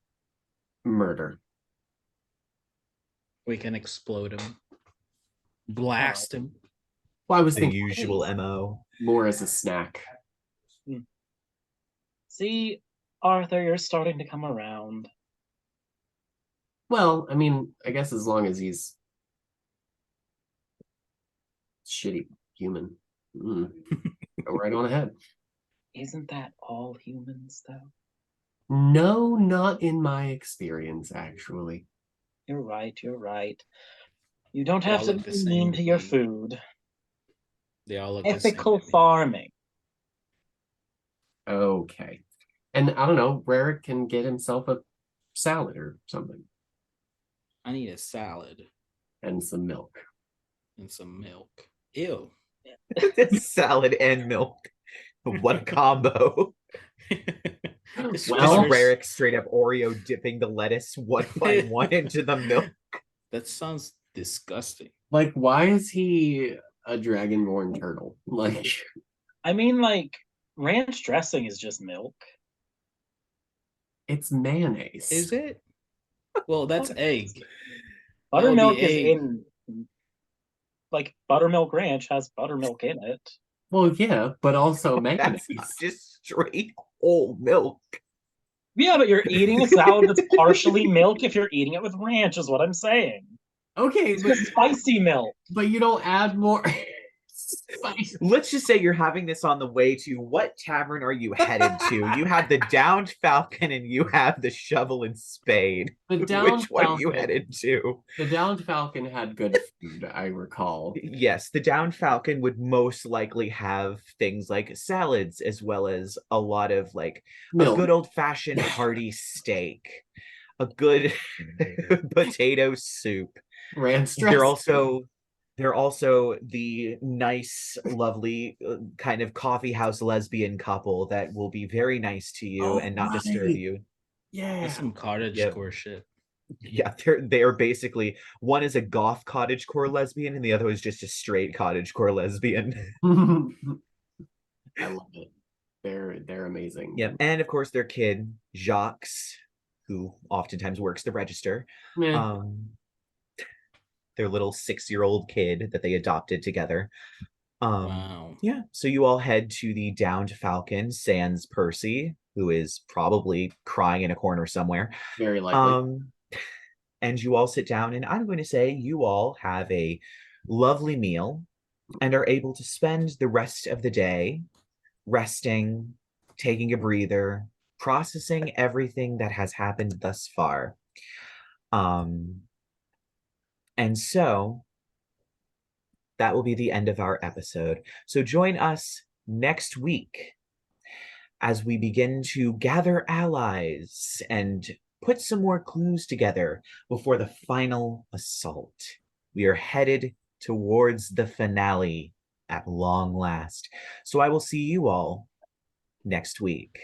murder. We can explode him. Blast him. Well, I was The thinking usual MO. more as a snack. See, Arthur, you're starting to come around. Well, I mean, I guess as long as he's shitty human. Go right on ahead. Isn't that all humans, though? No, not in my experience, actually. You're right. You're right. You don't They have all to look the be mean same to to your me. food. They all look the Ethical same. farming. Okay. And I don't know, Rerek can get himself a salad or something. I need a salad And some milk. and some milk. Ew. Salad and milk. What a combo. This Well- Just water's- Rerek straight up Oreo dipping the lettuce one by one into the milk. that sounds disgusting. Like, why is he a dragonborn turtle? Like, I mean, like, ranch dressing is just milk. it's mayonnaise. Is it? Well, that's egg. That would Buttermilk be is egg. in, like, buttermilk ranch has buttermilk in it. Well, yeah, but also That's mayonnaise. not just straight whole milk. Yeah, but you're eating a salad that's partially milk if you're eating it with ranch, is what I'm saying. Okay, It's but, just spicy milk. but you don't add more spice. Let's just say you're having this on the way to what tavern are you headed to? You have the Downed Falcon and you have the Shovel and Spade. The Which Downed one are you Falcon. headed to? The Downed Falcon had good food, I recall. Yes, the Downed Falcon would most likely have things like salads as well as a lot of like a Milk. good old-fashioned hearty steak, a good potato soup. Ranch They're also the nice, lovely kind of coffee house lesbian couple that will be very nice to you Oh, and not disturb right. you. Yeah. That's some cottage Yep. core shit. Yeah, they are basically, one is a goth cottagecore lesbian and the other is just a straight cottagecore lesbian. I love it. They're amazing. Yep, and of course their kid Jacques, who oftentimes works the register. Meh. Their little 6-year-old kid that they adopted together. Wow. Yeah, so you all head to the Downed Falcon, sans Percy, who is probably crying in a corner somewhere. Very likely. And you all sit down, and I'm going to say you all have a lovely meal and are able to spend the rest of the day resting, taking a breather, processing everything that has happened thus far. And so that will be the end of our episode. So join us next week as we begin to gather allies and put some more clues together before the final assault. We are headed towards the finale at long last. So I will see you all next week.